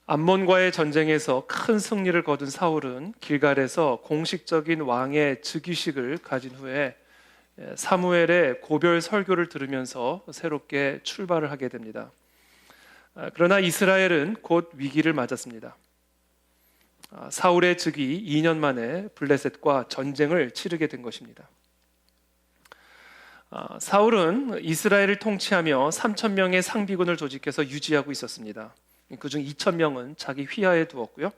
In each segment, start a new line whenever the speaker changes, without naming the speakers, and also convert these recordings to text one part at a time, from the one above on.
암몬과의 전쟁에서 큰 승리를 거둔 사울은 길갈에서 공식적인 왕의 즉위식을 가진 후에 사무엘의 고별 설교를 들으면서 새롭게 출발을 하게 됩니다. 그러나 이스라엘은 곧 위기를 맞았습니다. 사울의 즉위 2년 만에 블레셋과 전쟁을 치르게 된 것입니다. 사울은 이스라엘을 통치하며 3천 명의 상비군을 조직해서 유지하고 있었습니다. 그중 2천 명은 자기 휘하에 두었고요.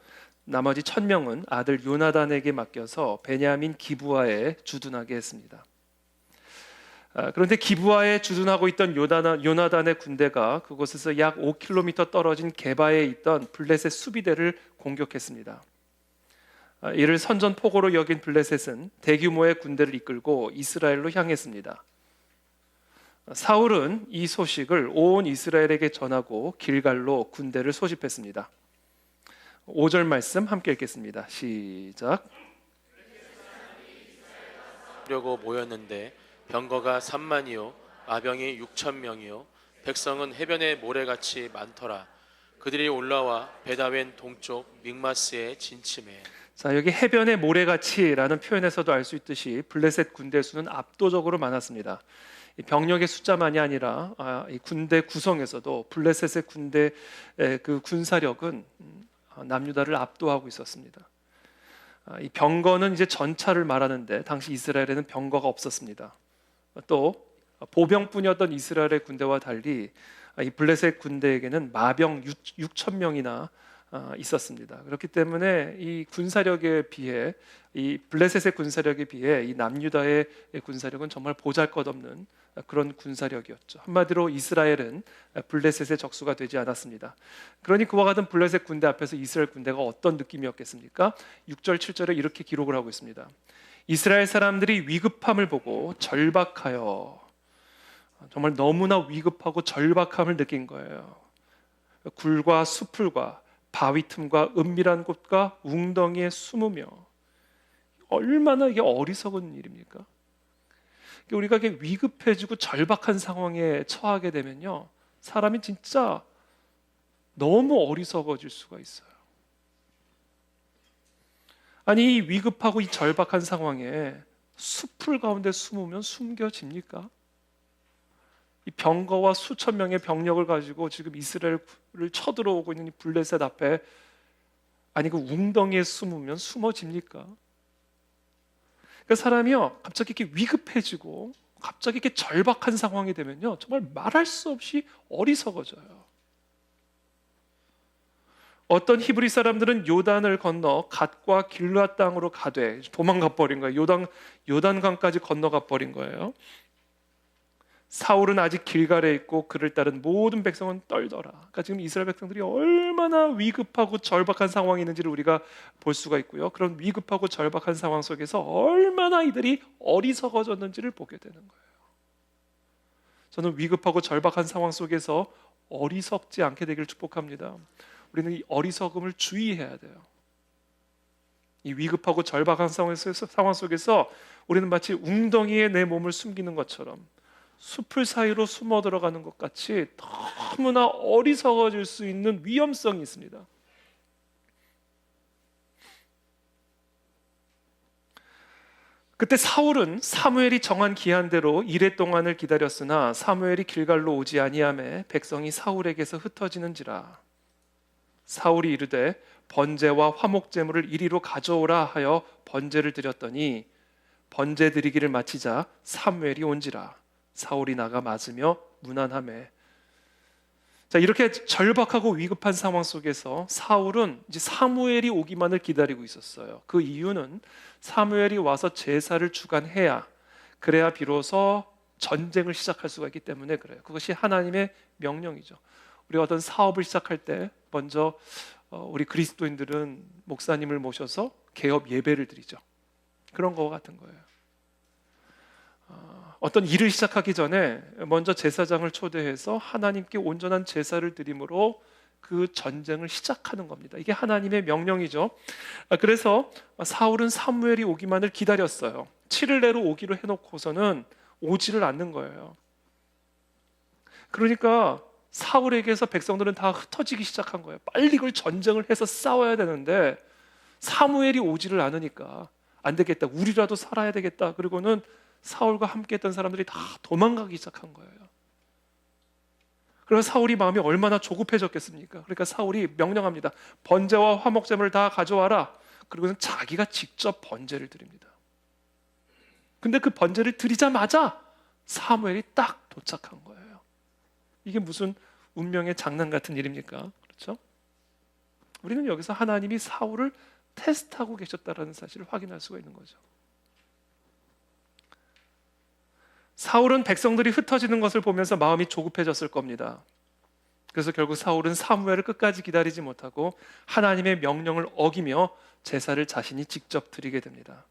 나머지 1,000명은 아들 요나단에게 맡겨서 베냐민 기브아에 주둔하게 했습니다. 그런데 기브아에 주둔하고 있던 요나단의 군대가 그곳에서 약 5km 떨어진 게바에 있던 블레셋 수비대를 공격했습니다. 이를 선전포고로 여긴 블레셋은 대규모의 군대를 이끌고 이스라엘로 향했습니다. 사울은 이 소식을 온 이스라엘에게 전하고 길갈로 군대를 소집했습니다. 5절 말씀 함께 읽겠습니다. 시작.
려고 모였는데 병거가 3만이요 마병이 6천 명이요 백성은 해변의 모래같이 많더라. 그들이 올라와 베다웬 동쪽 믹마스에 진침해.
자, 여기 해변의 모래같이라는 표현에서도 알 수 있듯이 블레셋 군대 수는 압도적으로 많았습니다. 병력의 숫자만이 아니라 이 군대 구성에서도 블레셋의 군대 그 군사력은 남유다를 압도하고 있었습니다. 이 병거는 이제 전차를 말하는데 당시 이스라엘에는 병거가 없었습니다. 또 보병뿐이었던 이스라엘의 군대와 달리 이 블레셋 군대에게는 마병 6천 명이나 있었습니다. 그렇기 때문에 이 군사력에 비해 이 블레셋의 군사력에 비해 이 남유다의 군사력은 정말 보잘것없는 그런 군사력이었죠. 한마디로 이스라엘은 블레셋의 적수가 되지 않았습니다. 그러니 그와 같은 블레셋 군대 앞에서 이스라엘 군대가 어떤 느낌이었겠습니까? 6절 7절에 이렇게 기록을 하고 있습니다. 이스라엘 사람들이 위급함을 보고 절박하여, 정말 너무나 위급하고 절박함을 느낀 거예요. 굴과 수풀과 바위 틈과 은밀한 곳과 웅덩이에 숨으며, 얼마나 이게 어리석은 일입니까? 우리가 이게 위급해지고 절박한 상황에 처하게 되면요, 사람이 진짜 너무 어리석어질 수가 있어요. 아니, 이 위급하고 이 절박한 상황에 수풀 가운데 숨으면 숨겨집니까? 이 병거와 수천 명의 병력을 가지고 지금 이스라엘을 쳐들어오고 있는 이 블레셋 앞에, 아니 그 웅덩이에 숨으면 숨어집니까? 그 사람이요, 갑자기 이렇게 위급해지고 갑자기 이렇게 절박한 상황이 되면요, 정말 말할 수 없이 어리석어져요. 어떤 히브리 사람들은 요단을 건너 갓과 길르앗 땅으로 가되 도망가 버린 거예요. 요단강까지 건너가 버린 거예요. 사울은 아직 길갈에 있고 그를 따른 모든 백성은 떨더라. 그러니까 지금 이스라엘 백성들이 얼마나 위급하고 절박한 상황이 있는지를 우리가 볼 수가 있고요. 그런 위급하고 절박한 상황 속에서 얼마나 이들이 어리석어졌는지를 보게 되는 거예요. 저는 위급하고 절박한 상황 속에서 어리석지 않게 되기를 축복합니다. 우리는 이 어리석음을 주의해야 돼요. 이 위급하고 절박한 상황 속에서 우리는 마치 웅덩이에 내 몸을 숨기는 것처럼 숲을 사이로 숨어 들어가는 것 같이 너무나 어리석어질 수 있는 위험성이 있습니다. 그때 사울은 사무엘이 정한 기한대로 이레 동안을 기다렸으나 사무엘이 길갈로 오지 아니하매 백성이 사울에게서 흩어지는지라. 사울이 이르되 번제와 화목제물을 이리로 가져오라 하여 번제를 드렸더니 번제 드리기를 마치자 사무엘이 온지라. 사울이 나가 맞으며 문안하매. 자, 이렇게 절박하고 위급한 상황 속에서 사울은 이제 사무엘이 오기만을 기다리고 있었어요. 그 이유는 사무엘이 와서 제사를 주관해야, 그래야 비로소 전쟁을 시작할 수가 있기 때문에 그래요. 그것이 하나님의 명령이죠. 우리가 어떤 사업을 시작할 때 먼저 우리 그리스도인들은 목사님을 모셔서 개업 예배를 드리죠. 그런 거 같은 거예요. 어떤 일을 시작하기 전에 먼저 제사장을 초대해서 하나님께 온전한 제사를 드림으로 그 전쟁을 시작하는 겁니다. 이게 하나님의 명령이죠. 그래서 사울은 사무엘이 오기만을 기다렸어요. 7일 내로 오기로 해놓고서는 오지를 않는 거예요. 그러니까 사울에게서 백성들은 다 흩어지기 시작한 거예요. 빨리 이걸 전쟁을 해서 싸워야 되는데 사무엘이 오지를 않으니까 안 되겠다. 우리라도 살아야 되겠다. 그리고는 사울과 함께 했던 사람들이 다 도망가기 시작한 거예요. 그래서 사울이 마음이 얼마나 조급해졌겠습니까? 그러니까 사울이 명령합니다. 번제와 화목제물을 다 가져와라. 그리고는 자기가 직접 번제를 드립니다. 근데 그 번제를 드리자마자 사무엘이 딱 도착한 거예요. 이게 무슨 운명의 장난 같은 일입니까? 그렇죠? 우리는 여기서 하나님이 사울을 테스트하고 계셨다는 사실을 확인할 수가 있는 거죠. 사울은 백성들이 흩어지는 것을 보면서 마음이 조급해졌을 겁니다. 그래서 결국 사울은 사무엘을 끝까지 기다리지 못하고 하나님의 명령을 어기며 제사를 자신이 직접 드리게 됩니다.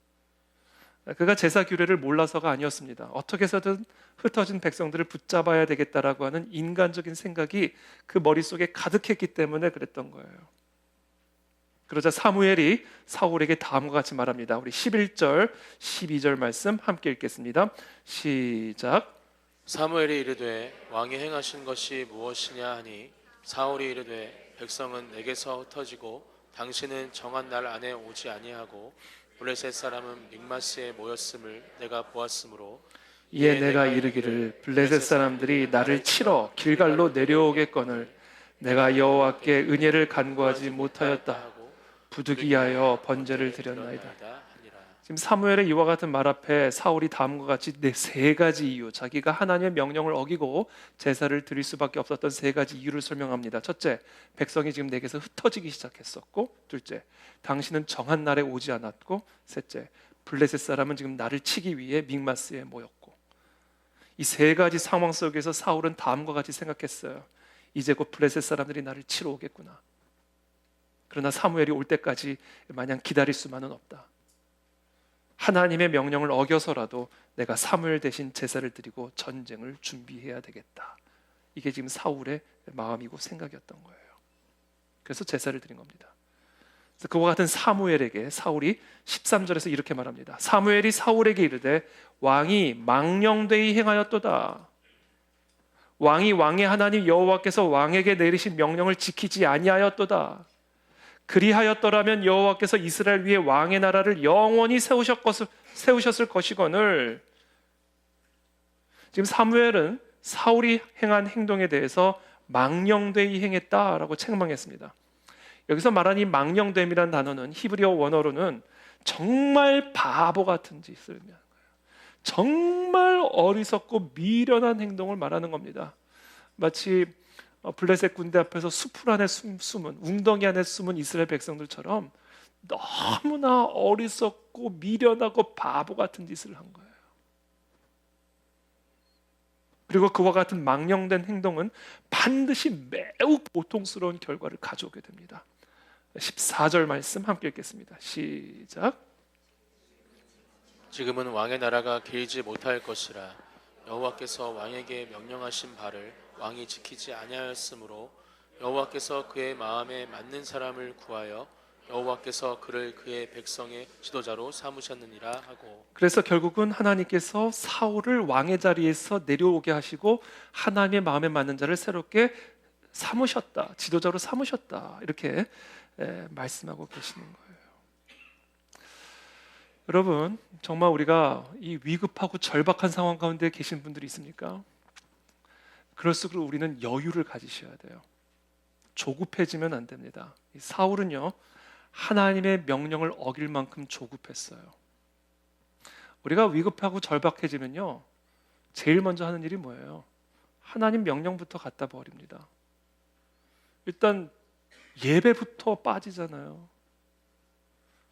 그가 제사 규례를 몰라서가 아니었습니다. 어떻게 해서든 흩어진 백성들을 붙잡아야 되겠다라고 하는 인간적인 생각이 그 머릿속에 가득했기 때문에 그랬던 거예요. 그러자 사무엘이 사울에게 다음과 같이 말합니다. 우리 11절, 12절 말씀 함께 읽겠습니다. 시작.
사무엘이 이르되 왕이 행하신 것이 무엇이냐 하니 사울이 이르되 백성은 내게서 흩어지고 당신은 정한 날 안에 오지 아니하고 블레셋 사람은 믹마스에 모였음을 내가 보았으므로
이에 내가 이르기를 블레셋 사람들이 나를 치러 길갈로 내려오겠거늘 내가 여호와께 은혜를 간구하지 못하였다 하고 부득이하여 번제를 드렸나이다. 지금 사무엘의 이와 같은 말 앞에 사울이 다음과 같이 세 가지 이유, 자기가 하나님의 명령을 어기고 제사를 드릴 수밖에 없었던 세 가지 이유를 설명합니다. 첫째, 백성이 지금 내게서 흩어지기 시작했었고, 둘째, 당신은 정한 날에 오지 않았고, 셋째, 블레셋 사람은 지금 나를 치기 위해 믹마스에 모였고. 이 세 가지 상황 속에서 사울은 다음과 같이 생각했어요. 이제 곧 블레셋 사람들이 나를 치러 오겠구나. 그러나 사무엘이 올 때까지 마냥 기다릴 수만은 없다. 하나님의 명령을 어겨서라도 내가 사무엘 대신 제사를 드리고 전쟁을 준비해야 되겠다. 이게 지금 사울의 마음이고 생각이었던 거예요. 그래서 제사를 드린 겁니다. 그래서 그와 같은 사무엘에게 사울이 13절에서 이렇게 말합니다. 사무엘이 사울에게 이르되 왕이 망령되이 행하였도다. 왕이 왕의 하나님 여호와께서 왕에게 내리신 명령을 지키지 아니하였도다. 그리하였더라면 여호와께서 이스라엘 위에 왕의 나라를 영원히 세우셨을 것이거늘. 지금 사무엘은 사울이 행한 행동에 대해서 망령되이 행했다라고 책망했습니다. 여기서 말한 이 망령됨이라는 단어는 히브리어 원어로는 정말 바보 같은 짓을 의미하는 거예요. 정말 어리석고 미련한 행동을 말하는 겁니다. 마치 블레셋 군대 앞에서 수풀 안에 숨은 웅덩이 안에 숨은 이스라엘 백성들처럼 너무나 어리석고 미련하고 바보 같은 짓을 한 거예요. 그리고 그와 같은 망령된 행동은 반드시 매우 고통스러운 결과를 가져오게 됩니다. 14절 말씀 함께 읽겠습니다. 시작.
지금은 왕의 나라가 길지 못할 것이라 여호와께서 왕에게 명령하신 바를 왕이 지키지 아니하였으므로 여호와께서 그의 마음에 맞는 사람을 구하여 여호와께서 그를 그의 백성의 지도자로 삼으셨느니라 하고. 그래서
결국은 하나님께서 사울을 왕의 자리에서 내려오게 하시고 하나님의 마음에 맞는 자를 새롭게 삼으셨다, 지도자로 삼으셨다, 이렇게 말씀하고 계시는 거예요. 여러분, 정말 우리가 이 위급하고 절박한 상황 가운데 계신 분들이 있습니까? 그럴수록 우리는 여유를 가지셔야 돼요. 조급해지면 안 됩니다. 이 사울은요, 하나님의 명령을 어길 만큼 조급했어요. 우리가 위급하고 절박해지면요, 제일 먼저 하는 일이 뭐예요? 하나님 명령부터 갖다 버립니다. 일단 예배부터 빠지잖아요.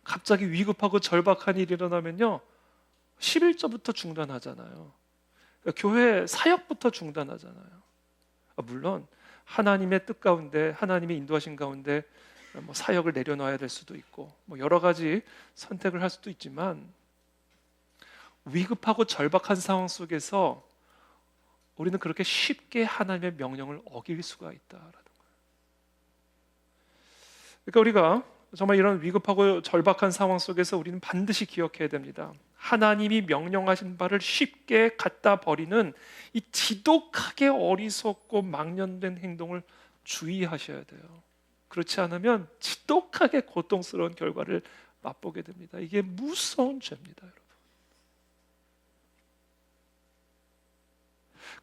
갑자기 위급하고 절박한 일이 일어나면요, 11조부터 중단하잖아요. 그러니까 교회 사역부터 중단하잖아요. 물론 하나님의 뜻 가운데, 하나님의 인도하신 가운데 사역을 내려놔야 될 수도 있고 여러 가지 선택을 할 수도 있지만, 위급하고 절박한 상황 속에서 우리는 그렇게 쉽게 하나님의 명령을 어길 수가 있다라는 거예요. 그러니까 우리가 정말 이런 위급하고 절박한 상황 속에서 우리는 반드시 기억해야 됩니다. 하나님이 명령하신 바를 쉽게 갖다 버리는 이 지독하게 어리석고 망령된 행동을 주의하셔야 돼요. 그렇지 않으면 지독하게 고통스러운 결과를 맛보게 됩니다. 이게 무서운 죄입니다, 여러분.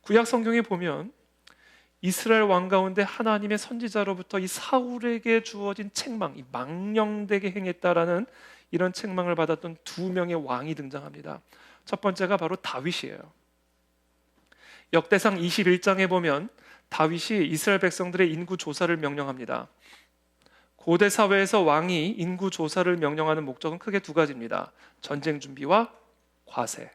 구약 성경에 보면 이스라엘 왕 가운데 하나님의 선지자로부터 이 사울에게 주어진 책망, 이 망령되게 행했다라는 이런 책망을 받았던 두 명의 왕이 등장합니다. 첫 번째가 바로 다윗이에요. 역대상 21장에 보면 다윗이 이스라엘 백성들의 인구 조사를 명령합니다. 고대 사회에서 왕이 인구 조사를 명령하는 목적은 크게 두 가지입니다. 전쟁 준비와 과세.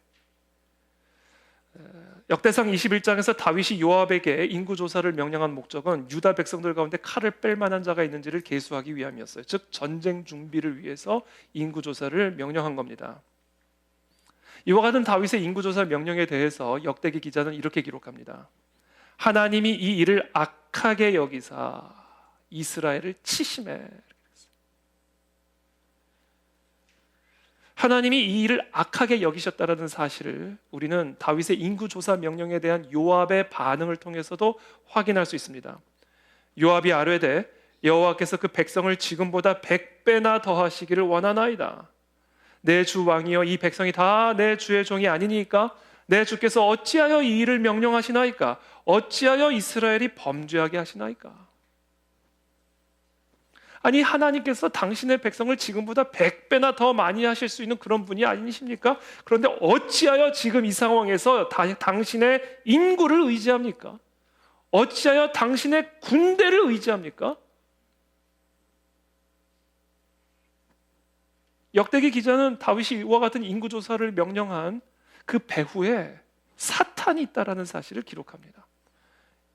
역대상 21장에서 다윗이 요압에게 인구 조사를 명령한 목적은 유다 백성들 가운데 칼을 뺄 만한 자가 있는지를 계수하기 위함이었어요. 즉 전쟁 준비를 위해서 인구 조사를 명령한 겁니다. 이와 같은 다윗의 인구 조사 명령에 대해서 역대기 기자는 이렇게 기록합니다. 하나님이 이 일을 악하게 여기사 이스라엘을 치심해. 하나님이 이 일을 악하게 여기셨다라는 사실을 우리는 다윗의 인구 조사 명령에 대한 요압의 반응을 통해서도 확인할 수 있습니다. 요압이 아뢰되 여호와께서 그 백성을 지금보다 100배나 더하시기를 원하나이다. 내 주 왕이여, 이 백성이 다 내 주의 종이 아니니까 내 주께서 어찌하여 이 일을 명령하시나이까? 어찌하여 이스라엘이 범죄하게 하시나이까? 아니, 하나님께서 당신의 백성을 지금보다 100배나 더 많이 하실 수 있는 그런 분이 아니십니까? 그런데 어찌하여 지금 이 상황에서 당신의 인구를 의지합니까? 어찌하여 당신의 군대를 의지합니까? 역대기 기자는 다윗이 이와 같은 인구 조사를 명령한 그 배후에 사탄이 있다라는 사실을 기록합니다.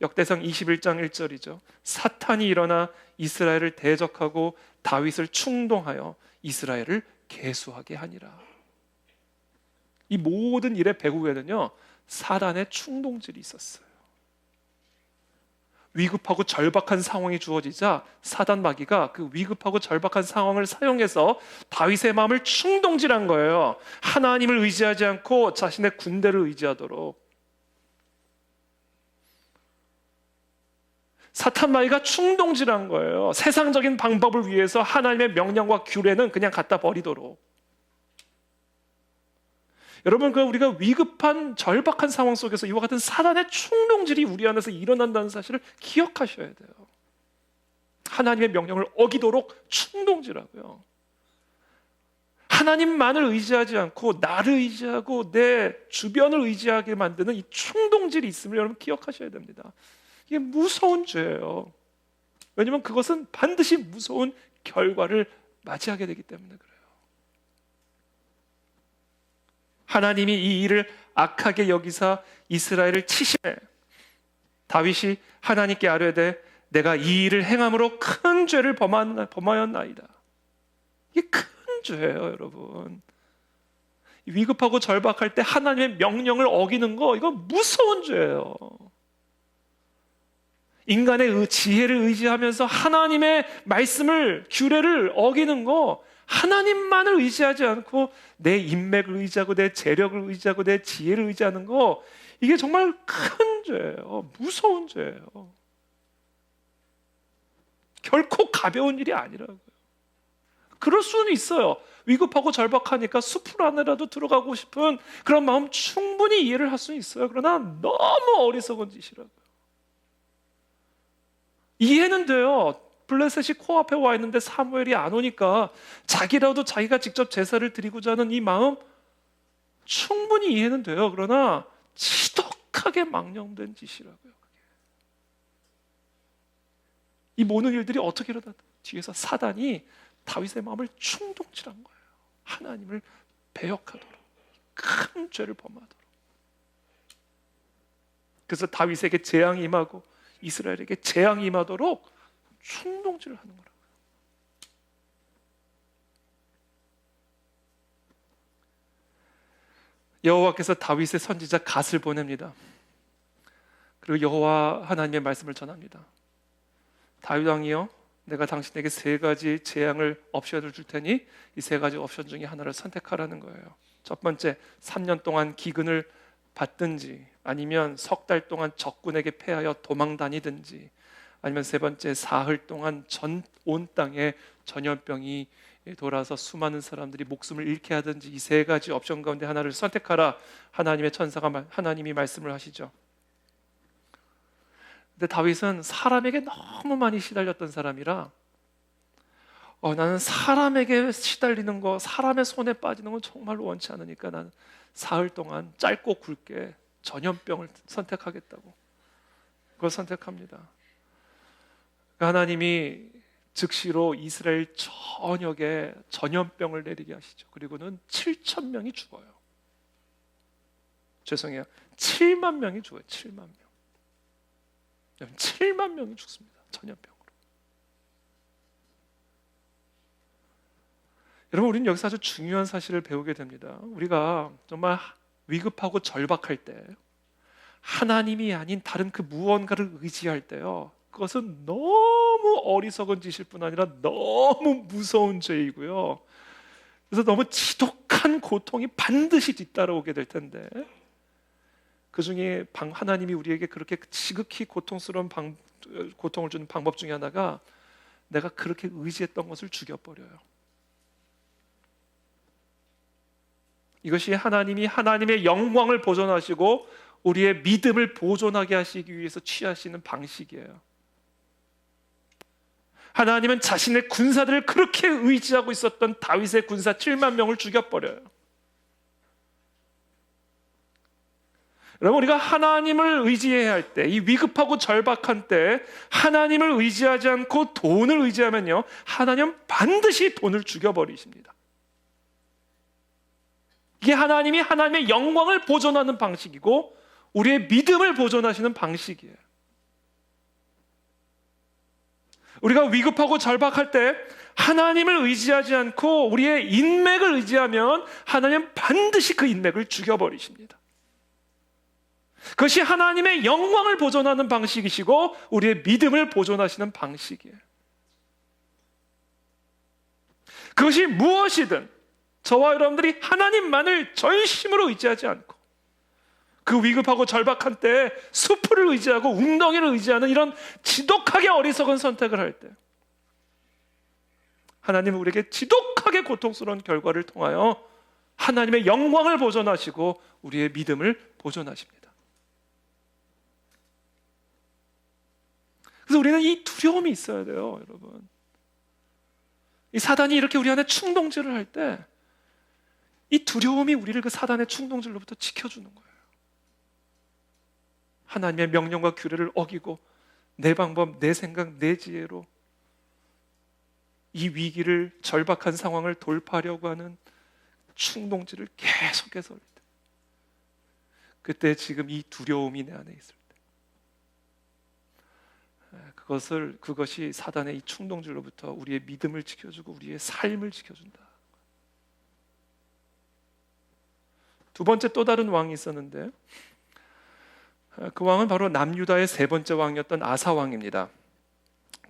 역대상 21장 1절이죠. 사탄이 일어나 이스라엘을 대적하고 다윗을 충동하여 이스라엘을 계수하게 하니라. 이 모든 일의 배후에는요, 사단의 충동질이 있었어요. 위급하고 절박한 상황이 주어지자 사단 마귀가 그 위급하고 절박한 상황을 사용해서 다윗의 마음을 충동질한 거예요. 하나님을 의지하지 않고 자신의 군대를 의지하도록. 사탄 마귀가 충동질한 거예요. 세상적인 방법을 위해서 하나님의 명령과 규례는 그냥 갖다 버리도록. 여러분, 우리가 위급한 절박한 상황 속에서 이와 같은 사단의 충동질이 우리 안에서 일어난다는 사실을 기억하셔야 돼요. 하나님의 명령을 어기도록 충동질하고요. 하나님만을 의지하지 않고 나를 의지하고 내 주변을 의지하게 만드는 이 충동질이 있음을 여러분 기억하셔야 됩니다. 이게 무서운 죄예요. 왜냐하면 그것은 반드시 무서운 결과를 맞이하게 되기 때문에 그래요. 하나님이 이 일을 악하게 여기사 이스라엘을 치심해. 다윗이 하나님께 아뢰되 내가 이 일을 행함으로 큰 죄를 범하였나이다. 이게 큰 죄예요, 여러분. 위급하고 절박할 때 하나님의 명령을 어기는 거, 이건 무서운 죄예요. 인간의 지혜를 의지하면서 하나님의 말씀을, 규례를 어기는 거, 하나님만을 의지하지 않고 내 인맥을 의지하고 내 재력을 의지하고 내 지혜를 의지하는 거, 이게 정말 큰 죄예요. 무서운 죄예요. 결코 가벼운 일이 아니라고요. 그럴 수는 있어요. 위급하고 절박하니까 숲을 안에라도 들어가고 싶은 그런 마음 충분히 이해를 할 수는 있어요. 그러나 너무 어리석은 짓이라고요. 이해는 돼요. 블레셋이 코앞에 와 있는데 사무엘이 안 오니까 자기라도 자기가 직접 제사를 드리고자 하는 이 마음 충분히 이해는 돼요. 그러나 지독하게 망령된 짓이라고요. 이 모든 일들이 어떻게 일어났다? 뒤에서 사단이 다윗의 마음을 충동질한 거예요. 하나님을 배역하도록, 큰 죄를 범하도록. 그래서 다윗에게 재앙이 임하고 이스라엘에게 재앙이 임하도록 충동질을 하는 거라고요. 여호와께서 다윗의 선지자 갓을 보냅니다. 그리고 여호와 하나님의 말씀을 전합니다. 다윗 왕이여, 내가 당신에게 세 가지 재앙을 옵션을 줄 테니 이 세 가지 옵션 중에 하나를 선택하라는 거예요. 첫 번째, 3년 동안 기근을 받든지, 아니면 석 달 동안 적군에게 패하여 도망 다니든지, 아니면 세 번째, 사흘 동안 온 땅에 전염병이 돌아서 수많은 사람들이 목숨을 잃게 하든지, 이 세 가지 옵션 가운데 하나를 선택하라. 하나님이 말씀을 하시죠. 근데 다윗은 사람에게 너무 많이 시달렸던 사람이라 나는 사람에게 시달리는 거, 사람의 손에 빠지는 건 정말로 원치 않으니까 나는 사흘 동안 짧고 굵게 전염병을 선택하겠다고, 그걸 선택합니다. 하나님이 즉시로 이스라엘 전역에 전염병을 내리게 하시죠. 그리고는 7천 명이 죽어요. 죄송해요, 7만 명이 죽어요. 7만 명. 7만 명이 죽습니다, 전염병으로. 여러분, 우리는 여기서 아주 중요한 사실을 배우게 됩니다. 우리가 정말 위급하고 절박할 때, 하나님이 아닌 다른 그 무언가를 의지할 때요, 그것은 너무 어리석은 짓일 뿐 아니라 너무 무서운 죄이고요, 그래서 너무 지독한 고통이 반드시 뒤따라오게 될 텐데, 그 중에 하나님이 우리에게 그렇게 지극히 고통스러운 고통을 주는 방법 중에 하나가 내가 그렇게 의지했던 것을 죽여버려요. 이것이 하나님이 하나님의 영광을 보존하시고 우리의 믿음을 보존하게 하시기 위해서 취하시는 방식이에요. 하나님은 자신의 군사들을 그렇게 의지하고 있었던 다윗의 군사 7만 명을 죽여버려요. 여러분, 우리가 하나님을 의지해야 할 때, 이 위급하고 절박한 때 하나님을 의지하지 않고 돈을 의지하면요, 하나님은 반드시 돈을 죽여버리십니다. 이게 하나님이 하나님의 영광을 보존하는 방식이고 우리의 믿음을 보존하시는 방식이에요. 우리가 위급하고 절박할 때 하나님을 의지하지 않고 우리의 인맥을 의지하면 하나님은 반드시 그 인맥을 죽여버리십니다. 그것이 하나님의 영광을 보존하는 방식이시고 우리의 믿음을 보존하시는 방식이에요. 그것이 무엇이든 저와 여러분들이 하나님만을 전심으로 의지하지 않고 그 위급하고 절박한 때 수풀을 의지하고 웅덩이를 의지하는 이런 지독하게 어리석은 선택을 할 때, 하나님은 우리에게 지독하게 고통스러운 결과를 통하여 하나님의 영광을 보존하시고 우리의 믿음을 보존하십니다. 그래서 우리는 이 두려움이 있어야 돼요, 여러분. 이 사단이 이렇게 우리 안에 충동질을 할 때 이 두려움이 우리를 그 사단의 충동질로부터 지켜주는 거예요. 하나님의 명령과 규례를 어기고 내 방법, 내 생각, 내 지혜로 이 위기를, 절박한 상황을 돌파하려고 하는 충동질을 계속해서 할 때, 그때 지금 이 두려움이 내 안에 있을 때, 그것이 사단의 이 충동질로부터 우리의 믿음을 지켜주고 우리의 삶을 지켜준다. 두 번째, 또 다른 왕이 있었는데 그 왕은 바로 남유다의 세 번째 왕이었던 아사 왕입니다.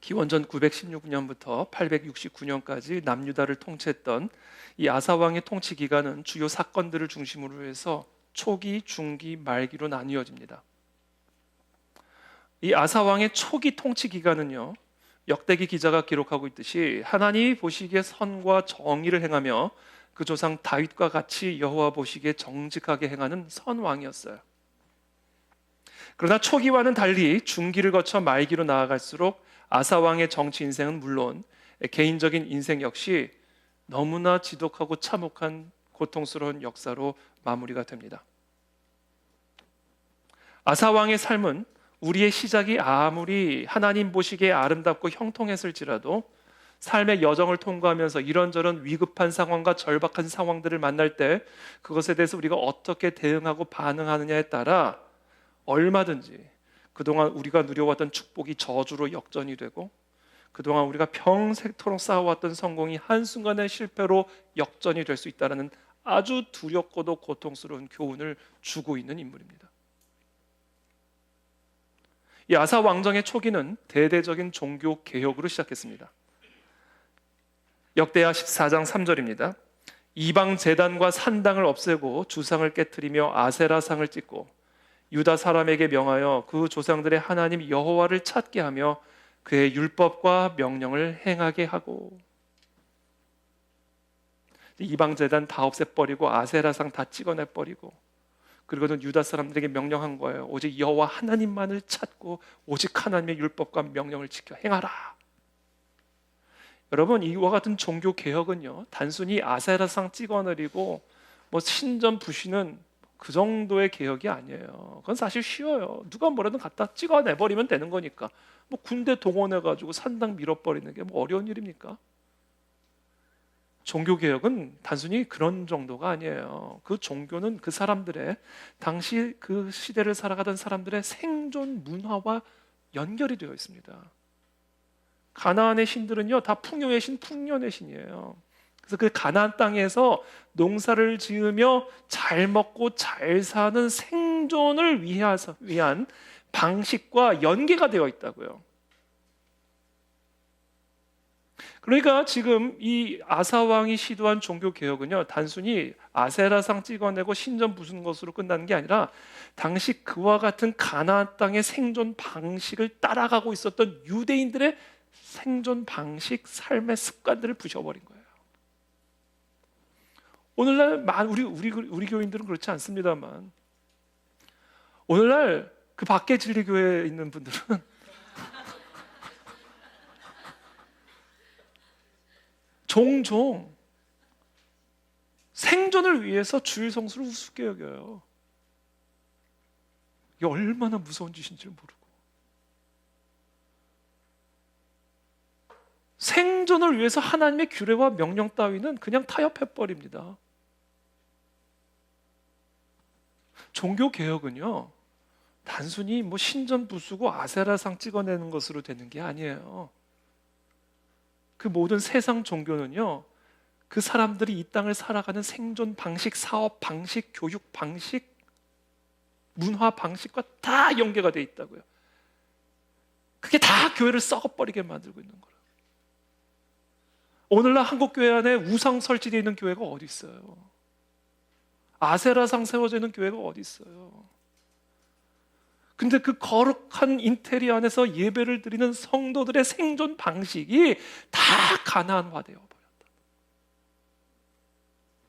기원전 916년부터 869년까지 남유다를 통치했던 이 아사 왕의 통치 기간은 주요 사건들을 중심으로 해서 초기, 중기, 말기로 나뉘어집니다. 이 아사 왕의 초기 통치 기간은요, 역대기 기자가 기록하고 있듯이 하나님이 보시기에 선과 정의를 행하며 그 조상 다윗과 같이 여호와 보시기에 정직하게 행하는 선왕이었어요. 그러나 초기와는 달리 중기를 거쳐 말기로 나아갈수록 아사 왕의 정치 인생은 물론 개인적인 인생 역시 너무나 지독하고 참혹한 고통스러운 역사로 마무리가 됩니다. 아사 왕의 삶은 우리의 시작이 아무리 하나님 보시기에 아름답고 형통했을지라도 삶의 여정을 통과하면서 이런저런 위급한 상황과 절박한 상황들을 만날 때 그것에 대해서 우리가 어떻게 대응하고 반응하느냐에 따라 얼마든지 그동안 우리가 누려왔던 축복이 저주로 역전이 되고 그동안 우리가 평생토록 쌓아왔던 성공이 한순간의 실패로 역전이 될 수 있다는 아주 두렵고도 고통스러운 교훈을 주고 있는 인물입니다. 이 아사 왕정의 초기는 대대적인 종교 개혁으로 시작했습니다. 역대하 14장 3절입니다. 이방 제단과 산당을 없애고 주상을 깨뜨리며 아세라상을 찍고 유다 사람에게 명하여 그 조상들의 하나님 여호와를 찾게 하며 그의 율법과 명령을 행하게 하고. 이방 제단 다 없애버리고 아세라상 다 찍어내버리고, 그리고는 유다 사람들에게 명령한 거예요. 오직 여호와 하나님만을 찾고 오직 하나님의 율법과 명령을 지켜 행하라. 여러분, 이와 같은 종교 개혁은요, 단순히 아세라상 찍어내리고 뭐 신전 부시는 그 정도의 개혁이 아니에요. 그건 사실 쉬워요. 누가 뭐라든 갖다 찍어내버리면 되는 거니까. 뭐 군대 동원해가지고 산당 밀어버리는 게 뭐 어려운 일입니까? 종교 개혁은 단순히 그런 정도가 아니에요. 그 종교는 그 사람들의, 당시 그 시대를 살아가던 사람들의 생존 문화와 연결이 되어 있습니다. 가나안의 신들은요, 다 풍요의 신, 풍년의 신이에요. 그래서 그 가나안 땅에서 농사를 지으며 잘 먹고 잘 사는 생존을 위한 방식과 연계가 되어 있다고요. 그러니까 지금 이 아사 왕이 시도한 종교 개혁은요, 단순히 아세라상 찍어내고 신전 부수는 것으로 끝나는 게 아니라 당시 그와 같은 가나안 땅의 생존 방식을 따라가고 있었던 유대인들의 생존 방식, 삶의 습관들을 부셔버린 거예요. 오늘날 우리 교인들은 그렇지 않습니다만, 오늘날 그 밖에 진리교회에 있는 분들은 종종 생존을 위해서 주일 성수를 우습게 여겨요. 이게 얼마나 무서운 짓인지를 모르고, 생존을 위해서 하나님의 규례와 명령 따위는 그냥 타협해버립니다. 종교 개혁은요, 단순히 뭐 신전 부수고 아세라상 찍어내는 것으로 되는 게 아니에요. 그 모든 세상 종교는요, 그 사람들이 이 땅을 살아가는 생존 방식, 사업 방식, 교육 방식, 문화 방식과 다 연계가 돼 있다고요. 그게 다 교회를 썩어버리게 만들고 있는 거예요. 오늘날 한국 교회 안에 우상 설치되어 있는 교회가 어디 있어요? 아세라상 세워져 있는 교회가 어디 있어요? 근데 그 거룩한 인테리어 안에서 예배를 드리는 성도들의 생존 방식이 다 가나안화되어 버렸다.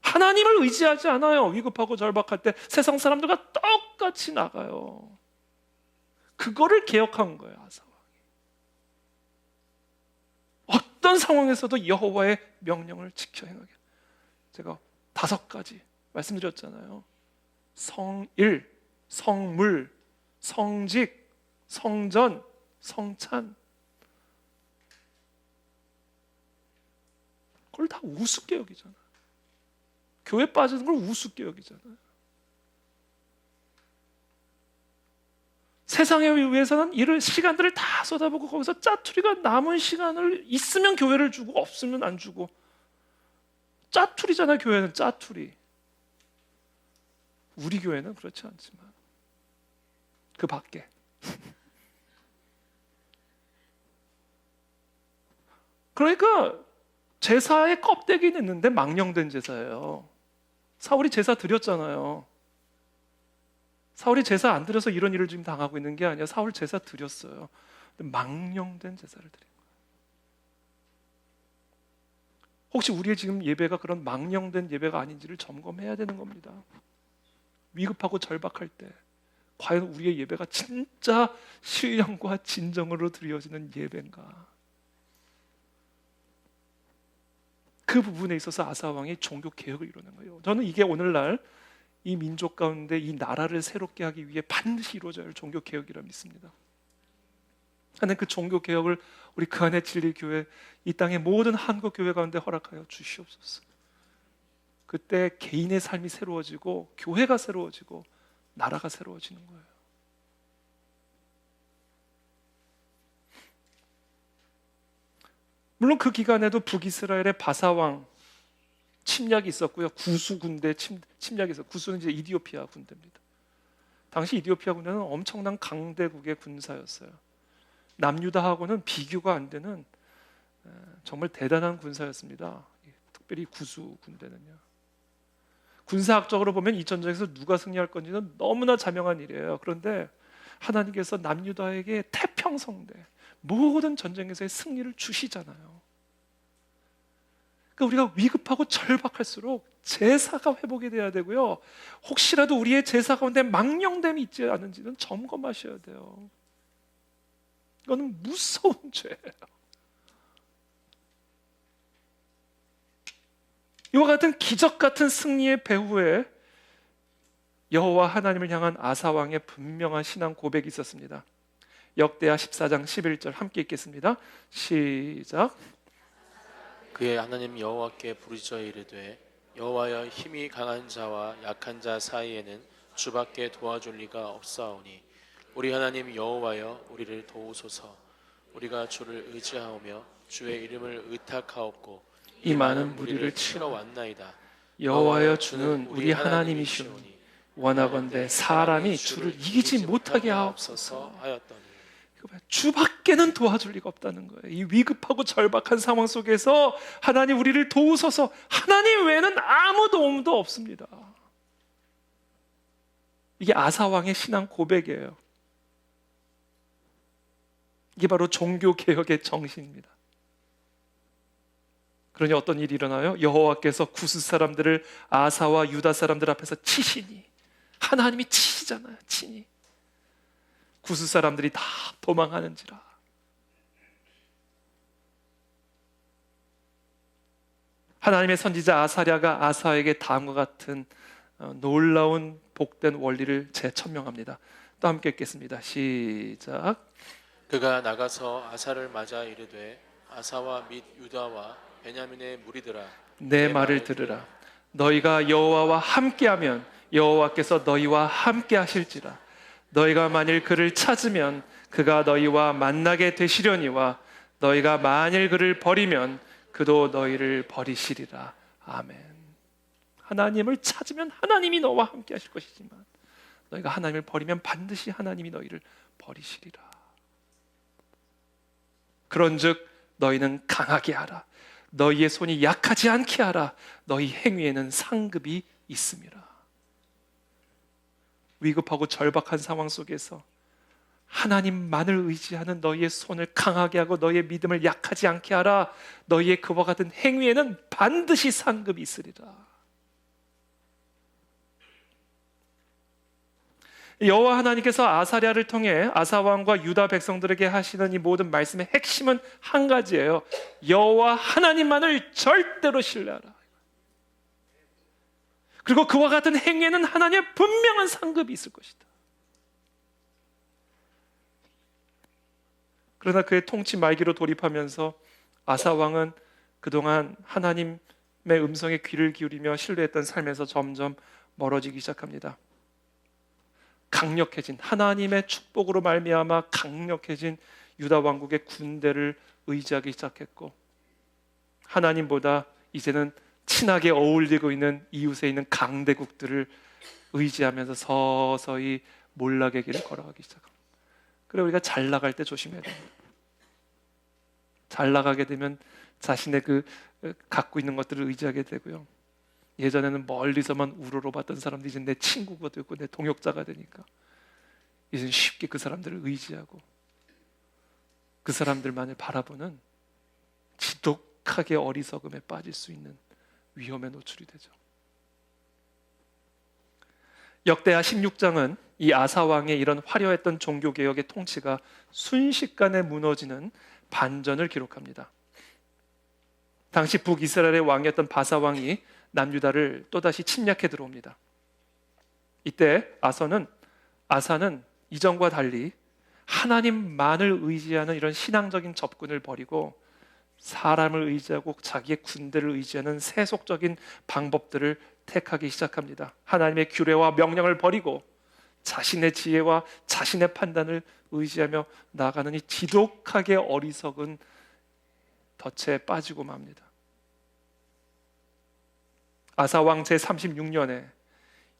하나님을 의지하지 않아요. 위급하고 절박할 때 세상 사람들과 똑같이 나가요. 그거를 개혁한 거예요, 아사 왕이. 어떤 상황에서도 여호와의 명령을 지켜 행하게. 제가 5가지 말씀드렸잖아요. 성일, 성물, 성직, 성전, 성찬. 그걸 다 우습게 여기잖아요. 교회 빠지는 걸 우습게 여기잖아요. 세상에 위해서는 일을, 시간들을 다 쏟아붓고 거기서 짜투리가 남은 시간을 있으면 교회를 주고 없으면 안 주고. 짜투리잖아요. 교회는 짜투리. 우리 교회는 그렇지 않지만 그 밖에. 그러니까 제사의 껍데기는 있는데 망령된 제사예요. 사울이 제사 드렸잖아요. 사울이 제사 안 드려서 이런 일을 지금 당하고 있는 게 아니야. 사울 제사 드렸어요. 근데 망령된 제사를 드린 거예요. 혹시 우리의 지금 예배가 그런 망령된 예배가 아닌지를 점검해야 되는 겁니다. 위급하고 절박할 때 과연 우리의 예배가 진짜 신령과 진정으로 드려지는 예배인가? 그 부분에 있어서 아사 왕이 종교 개혁을 이루는 거예요. 저는 이게 오늘날 이 민족 가운데 이 나라를 새롭게 하기 위해 반드시 이루어져야 할 종교 개혁이라 믿습니다. 하나님 그 종교 개혁을 우리 그 안에 진리 교회, 이 땅의 모든 한국 교회 가운데 허락하여 주시옵소서. 그때 개인의 삶이 새로워지고 교회가 새로워지고 나라가 새로워지는 거예요. 물론 그 기간에도 북이스라엘의 바사왕 침략이 있었고요. 구수 군대 침략이 있었고, 구수는 이제 이디오피아 군대입니다. 당시 이디오피아 군대는 엄청난 강대국의 군사였어요. 남유다하고는 비교가 안 되는 정말 대단한 군사였습니다. 특별히 구수 군대는요. 군사학적으로 보면 이 전쟁에서 누가 승리할 건지는 너무나 자명한 일이에요. 그런데 하나님께서 남유다에게 태평성대 모든 전쟁에서의 승리를 주시잖아요. 그러니까 우리가 위급하고 절박할수록 제사가 회복이 돼야 되고요. 혹시라도 우리의 제사 가운데 망령됨이 있지 않은지는 점검하셔야 돼요. 이거는 무서운 죄예요. 이와 같은 기적 같은 승리의 배후에 여호와 하나님을 향한 아사 왕의 분명한 신앙 고백이 있었습니다. 역대하 14장 11절 함께 읽겠습니다. 시작.
그의 하나님 여호와께 부르짖어 이르되 여호와여, 힘이 강한 자와 약한 자 사이에는 주밖에 도와줄 리가 없사오니 우리 하나님 여호와여, 우리를 도우소서. 우리가 주를 의지하오며 주의 이름을 의탁하옵고
이 많은 무리를
치러 왔나이다.
여호와여, 주는 우리 하나님이시오니 원하건대 사람이 주를 이기지 못하게 하옵소서.
하였더니
주밖에는 도와줄 리가 없다는 거예요. 이 위급하고 절박한 상황 속에서 하나님 우리를 도우소서. 하나님 외에는 아무 도움도 없습니다. 이게 아사 왕의 신앙 고백이에요. 이게 바로 종교 개혁의 정신입니다. 그러니 어떤 일이 일어나요? 여호와께서 구스 사람들을 아사와 유다 사람들 앞에서 치시니, 하나님이 치시잖아요. 치니 구스 사람들이 다 도망하는지라. 하나님의 선지자 아사랴가 아사에게 다음과 같은 놀라운 복된 원리를 재천명합니다. 또 함께 읽겠습니다. 시작.
그가 나가서 아사를 맞아 이르되 아사와 및 유다와 베냐민의 무리들아,
내 말을 들으라. 너희가 여호와와 함께하면 여호와께서 너희와 함께 하실지라. 너희가 만일 그를 찾으면 그가 너희와 만나게 되시려니와 너희가 만일 그를 버리면 그도 너희를 버리시리라. 아멘. 하나님을 찾으면 하나님이 너와 함께 하실 것이지만 너희가 하나님을 버리면 반드시 하나님이 너희를 버리시리라. 그런즉 너희는 강하게 하라. 너희의 손이 약하지 않게 하라. 너희 행위에는 상급이 있음이라. 위급하고 절박한 상황 속에서 하나님만을 의지하는 너희의 손을 강하게 하고 너희의 믿음을 약하지 않게 하라. 너희의 그와 같은 행위에는 반드시 상급이 있으리라. 여호와 하나님께서 아사랴를 통해 아사 왕과 유다 백성들에게 하시는 이 모든 말씀의 핵심은 한 가지예요. 여호와 하나님만을 절대로 신뢰하라. 그리고 그와 같은 행위에는 하나님의 분명한 상급이 있을 것이다. 그러나 그의 통치 말기로 돌입하면서 아사 왕은 그동안 하나님의 음성에 귀를 기울이며 신뢰했던 삶에서 점점 멀어지기 시작합니다. 강력해진 하나님의 축복으로 말미암아 강력해진 유다 왕국의 군대를 의지하기 시작했고, 하나님보다 이제는 친하게 어울리고 있는 이웃에 있는 강대국들을 의지하면서 서서히 몰락의 길을 걸어가기 시작합니다. 그래, 우리가 잘 나갈 때 조심해야 됩니다. 잘 나가게 되면 자신의 갖고 있는 것들을 의지하게 되고요. 예전에는 멀리서만 우러러봤던 사람들이 이제 내 친구가 되고 내 동역자가 되니까 이제는 쉽게 그 사람들을 의지하고 그 사람들만을 바라보는 지독하게 어리석음에 빠질 수 있는 위험에 노출이 되죠. 역대하 16장은 이 아사 왕의 이런 화려했던 종교개혁의 통치가 순식간에 무너지는 반전을 기록합니다. 당시 북이스라엘의 왕이었던 바사 왕이 남유다를 또다시 침략해 들어옵니다. 이때 아사는 이전과 달리 하나님만을 의지하는 이런 신앙적인 접근을 버리고 사람을 의지하고 자기의 군대를 의지하는 세속적인 방법들을 택하기 시작합니다. 하나님의 규례와 명령을 버리고 자신의 지혜와 자신의 판단을 의지하며 나아가는 이 지독하게 어리석은 덫에 빠지고 맙니다. 아사 왕 제36년에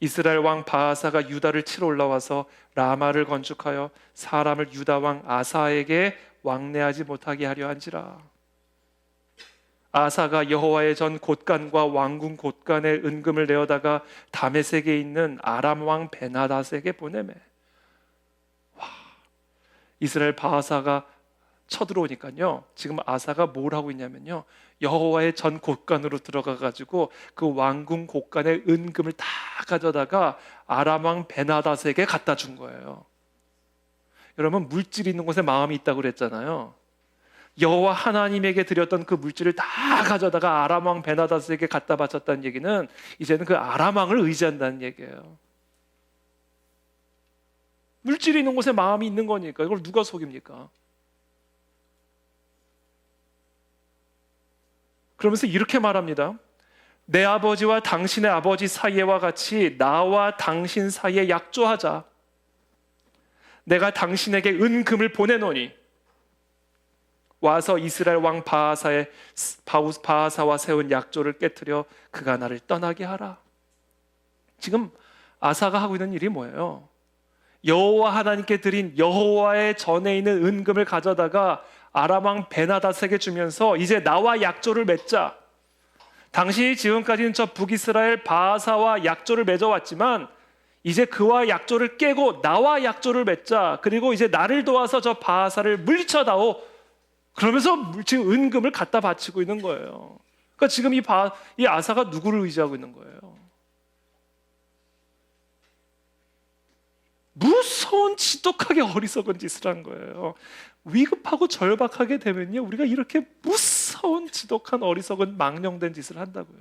이스라엘 왕 바하사가 유다를 치러 올라와서 라마를 건축하여 사람을 유다 왕 아사에게 왕래하지 못하게 하려 한지라. 아사가 여호와의 전 곳간과 왕궁 곳간에 은금을 내어다가 다메섹에 있는 아람 왕 베나닷에게 보내매. 이스라엘 바하사가 쳐들어오니까요, 지금 아사가 뭘 하고 있냐면요, 여호와의 전 곳간으로 들어가 가지고 그 왕궁 곳간의 은금을 다 가져다가 아람 왕 베나닷에게 갖다 준 거예요. 여러분, 물질이 있는 곳에 마음이 있다고 그랬잖아요. 여호와 하나님에게 드렸던 그 물질을 다 가져다가 아람 왕 베나닷에게 갖다 바쳤다는 얘기는 이제는 그 아람 왕을 의지한다는 얘기예요. 물질이 있는 곳에 마음이 있는 거니까 이걸 누가 속입니까? 그러면서 이렇게 말합니다. 내 아버지와 당신의 아버지 사이와 같이 나와 당신 사이에 약조하자. 내가 당신에게 은금을 보내노니 와서 이스라엘 왕 바하사와 세운 약조를 깨뜨려 그가 나를 떠나게 하라. 지금 아사가 하고 있는 일이 뭐예요? 여호와 하나님께 드린 여호와의 전에 있는 은금을 가져다가 아람 왕 베나닷에게 주면서 이제 나와 약조를 맺자. 당신이 지금까지는 저 북이스라엘 바하사와 약조를 맺어왔지만 이제 그와 약조를 깨고 나와 약조를 맺자. 그리고 이제 나를 도와서 저 바하사를 물리쳐다오. 그러면서 지금 은금을 갖다 바치고 있는 거예요. 그러니까 지금 이 아사가 누구를 의지하고 있는 거예요? 무서운 지독하게 어리석은 짓을 한 거예요. 위급하고 절박하게 되면요, 우리가 이렇게 무서운 지독한 어리석은 망령된 짓을 한다고요.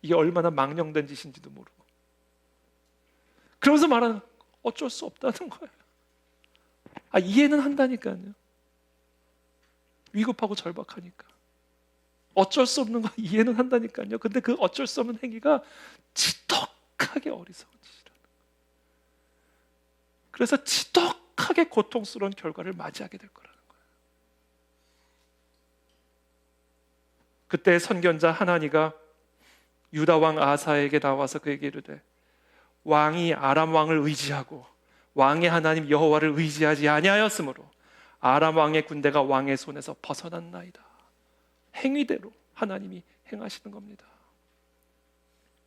이게 얼마나 망령된 짓인지도 모르고. 그러면서 말하는, 어쩔 수 없다는 거예요. 이해는 한다니까요. 위급하고 절박하니까 어쩔 수 없는 거 이해는 한다니까요. 근데 그 어쩔 수 없는 행위가 지독하게 어리석은 짓이라는 거예요. 그래서 지독하게 고통스러운 결과를 맞이하게 될 거라는 거예요. 그때 선견자 하나니가 유다 왕 아사에게 나와서 그에게 이르되, 왕이 아람 왕을 의지하고 왕의 하나님 여호와를 의지하지 아니하였으므로 아람 왕의 군대가 왕의 손에서 벗어났나이다. 행위대로 하나님이 행하시는 겁니다.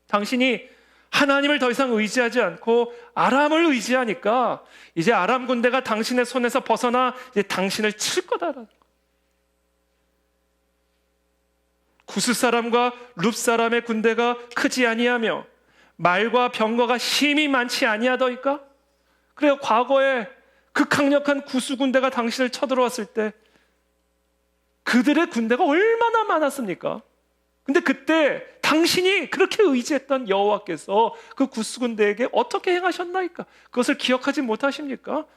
당신이 하나님을 더 이상 의지하지 않고 아람을 의지하니까 이제 아람 군대가 당신의 손에서 벗어나 이제 당신을 칠 거다라는 거예요. 구스 사람과 룹 사람의 군대가 크지 아니하며 말과 병거가 힘이 많지 아니하더이까? 그래요. 과거에 그 강력한 구스 군대가 당신을 쳐들어왔을 때 그들의 군대가 얼마나 많았습니까? 근데 그때 당신이 그렇게 의지했던 여호와께서 그 구스 군대에게 어떻게 행하셨나이까? 그것을 기억하지 못하십니까?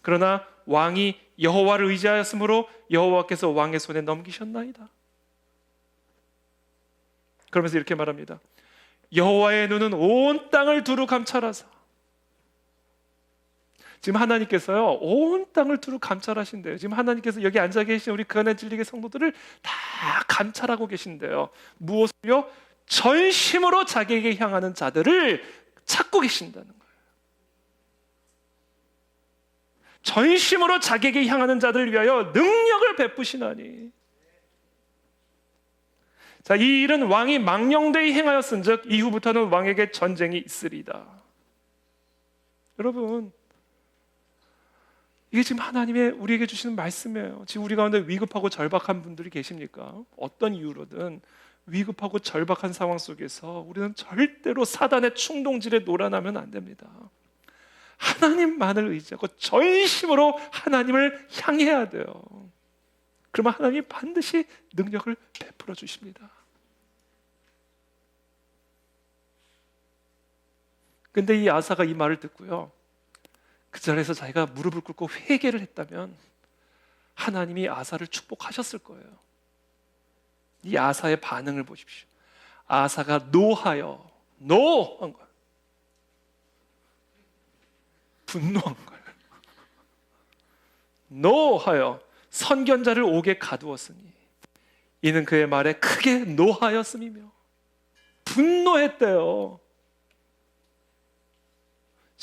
그러나 왕이 여호와를 의지하였으므로 여호와께서 왕의 손에 넘기셨나이다. 그러면서 이렇게 말합니다. 여호와의 눈은 온 땅을 두루 감찰하사. 지금 하나님께서요, 온 땅을 두루 감찰하신대요. 지금 하나님께서 여기 앉아 계신 우리 그 안에 진리의 성도들을 다 감찰하고 계신대요. 무엇을요? 전심으로 자기에게 향하는 자들을 찾고 계신다는 거예요. 전심으로 자기에게 향하는 자들을 위하여 능력을 베푸시나니. 자, 이 일은 왕이 망령되이 행하였은즉 이후부터는 왕에게 전쟁이 있으리다. 여러분, 이게 지금 하나님의 우리에게 주시는 말씀이에요. 지금 우리 가운데 위급하고 절박한 분들이 계십니까? 어떤 이유로든 위급하고 절박한 상황 속에서 우리는 절대로 사단의 충동질에 놀아나면 안 됩니다. 하나님만을 의지하고 전심으로 하나님을 향해야 돼요. 그러면 하나님이 반드시 능력을 베풀어 주십니다. 근데 이 아사가 이 말을 듣고요, 그 자리에서 자기가 무릎을 꿇고 회개를 했다면 하나님이 아사를 축복하셨을 거예요. 이 아사의 반응을 보십시오. 아사가 노하여, 노한 거예요. 분노한 거예요. 노하여 선견자를 옥에 가두었으니 이는 그의 말에 크게 노하였음이며. 분노했대요.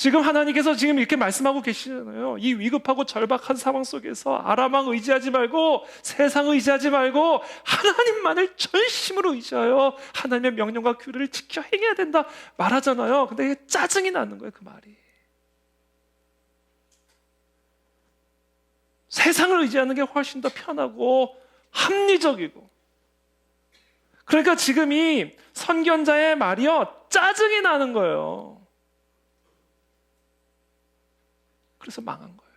지금 하나님께서 지금 이렇게 말씀하고 계시잖아요. 이 위급하고 절박한 상황 속에서 아람왕 의지하지 말고 세상 의지하지 말고 하나님만을 전심으로 의지하여 하나님의 명령과 규례를 지켜 행해야 된다 말하잖아요. 근데 이게 짜증이 나는 거예요, 그 말이. 세상을 의지하는 게 훨씬 더 편하고 합리적이고, 그러니까 지금 이 선견자의 말이요, 짜증이 나는 거예요. 그래서 망한 거예요.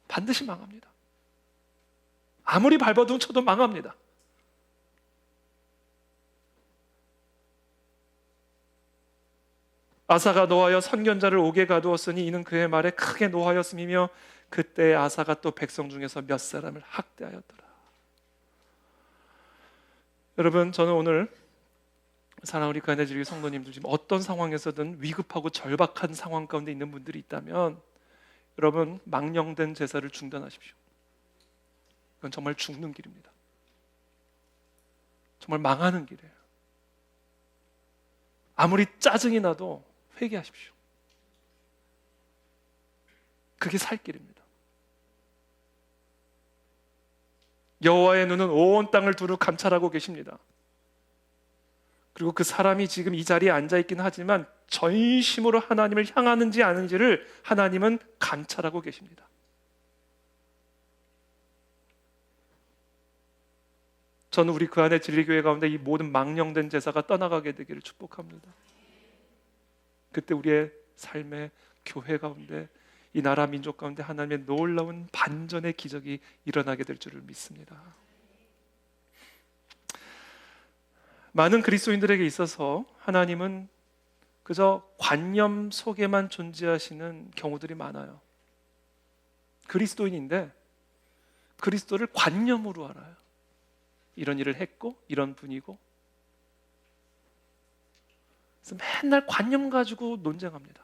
반드시 망합니다. 아무리 발버둥 쳐도 망합니다. 아사가 노하여 선견자를 옥에 가두었으니 이는 그의 말에 크게 노하였음이며 그때 아사가 또 백성 중에서 몇 사람을 학대하였더라. 여러분, 저는 오늘 사랑하는 우리 가네지리 성도님들, 지금 어떤 상황에서든 위급하고 절박한 상황 가운데 있는 분들이 있다면 여러분, 망령된 제사를 중단하십시오. 이건 정말 죽는 길입니다. 정말 망하는 길이에요. 아무리 짜증이 나도 회개하십시오. 그게 살 길입니다. 여호와의 눈은 온 땅을 두루 감찰하고 계십니다. 그리고 그 사람이 지금 이 자리에 앉아있긴 하지만 전심으로 하나님을 향하는지 아는지를 하나님은 감찰하고 계십니다. 저는 우리 그 안에 진리교회 가운데 이 모든 망령된 제사가 떠나가게 되기를 축복합니다. 그때 우리의 삶의 교회 가운데, 이 나라 민족 가운데 하나님의 놀라운 반전의 기적이 일어나게 될 줄을 믿습니다. 많은 그리스도인들에게 있어서 하나님은 그저 관념 속에만 존재하시는 경우들이 많아요. 그리스도인인데 그리스도를 관념으로 알아요. 이런 일을 했고 이런 분이고, 그래서 맨날 관념 가지고 논쟁합니다.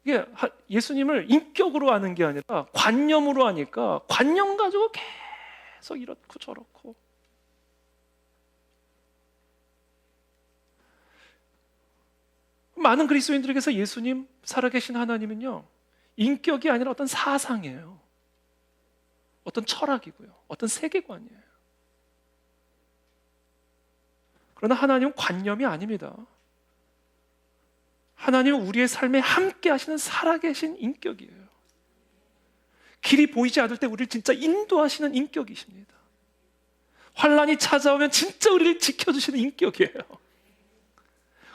이게 예수님을 인격으로 아는 게 아니라 관념으로 하니까 관념 가지고 계속 이렇고 저렇고. 많은 그리스도인들에게서 예수님, 살아계신 하나님은요, 인격이 아니라 어떤 사상이에요. 어떤 철학이고요. 어떤 세계관이에요. 그러나 하나님은 관념이 아닙니다. 하나님은 우리의 삶에 함께 하시는 살아계신 인격이에요. 길이 보이지 않을 때 우리를 진짜 인도하시는 인격이십니다. 환난이 찾아오면 진짜 우리를 지켜주시는 인격이에요.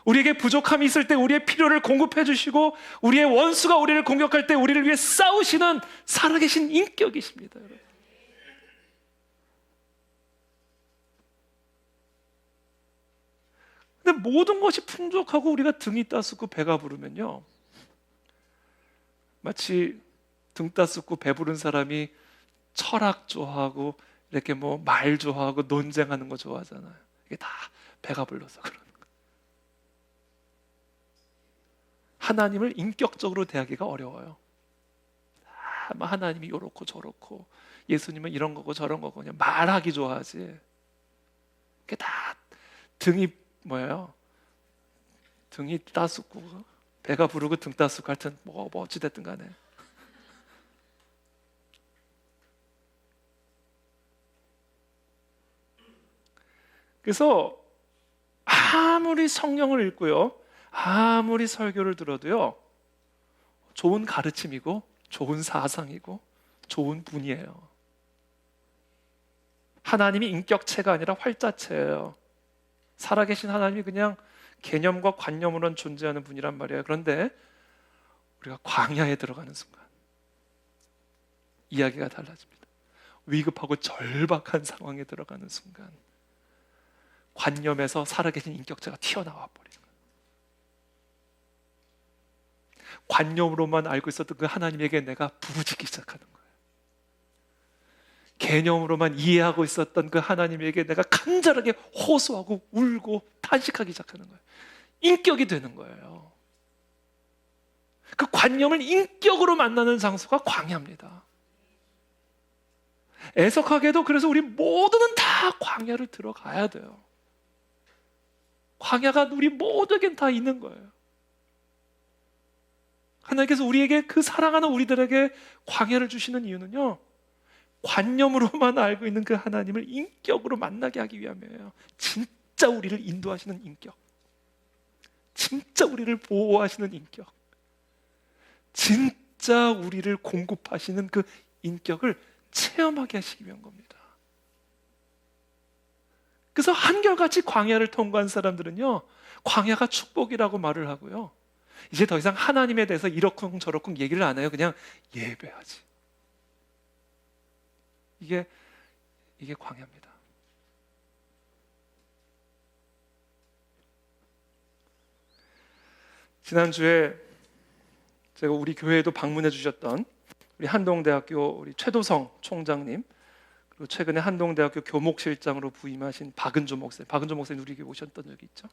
우리에게 부족함이 있을 때 우리의 필요를 공급해 주시고, 우리의 원수가 우리를 공격할 때 우리를 위해 싸우시는 살아계신 인격이십니다. 여러분. 근데 모든 것이 풍족하고 우리가 등이 따숩고 배가 부르면요, 마치 등 따숩고 배 부른 사람이 철학 좋아하고 이렇게 뭐 말 좋아하고 논쟁하는 거 좋아하잖아요. 이게 다 배가 불러서 그러는 거예요. 하나님을 인격적으로 대하기가 어려워요. 하나님이 이렇고 저렇고, 예수님은 이런 거고 저런 거고, 그냥 말하기 좋아하지. 그게 다 등이 뭐예요? 등이 따숩고 배가 부르고 등 따숩고, 하여튼 뭐 어찌됐든 간에 그래서 아무리 성경을 읽고요, 아무리 설교를 들어도요, 좋은 가르침이고 좋은 사상이고 좋은 분이에요. 하나님이 인격체가 아니라 활자체예요. 살아계신 하나님이 그냥 개념과 관념으로는 존재하는 분이란 말이에요. 그런데 우리가 광야에 들어가는 순간 이야기가 달라집니다. 위급하고 절박한 상황에 들어가는 순간 관념에서 살아계신 인격체가 튀어나와 버리는 거예요. 관념으로만 알고 있었던 그 하나님에게 내가 부르짖기 시작하는 거예요. 개념으로만 이해하고 있었던 그 하나님에게 내가 간절하게 호소하고 울고 탄식하기 시작하는 거예요. 인격이 되는 거예요. 그 관념을 인격으로 만나는 장소가 광야입니다. 애석하게도 그래서 우리 모두는 다 광야를 들어가야 돼요. 광야가 우리 모두에겐 다 있는 거예요. 하나님께서 우리에게, 그 사랑하는 우리들에게 광야를 주시는 이유는요, 관념으로만 알고 있는 그 하나님을 인격으로 만나게 하기 위함이에요. 진짜 우리를 인도하시는 인격, 진짜 우리를 보호하시는 인격, 진짜 우리를 공급하시는 그 인격을 체험하게 하시기 위한 겁니다. 그래서 한결같이 광야를 통과한 사람들은요, 광야가 축복이라고 말을 하고요, 이제 더 이상 하나님에 대해서 이러쿵 저러쿵 얘기를 안 해요. 그냥 예배하지. 이게 광야입니다. 지난주에 제가 우리 교회에도 방문해 주셨던 우리 한동대학교 우리 최도성 총장님, 그리고 최근에 한동대학교 교목실장으로 부임하신 박은조 목사님 우리 교회 오셨던 적이 있죠.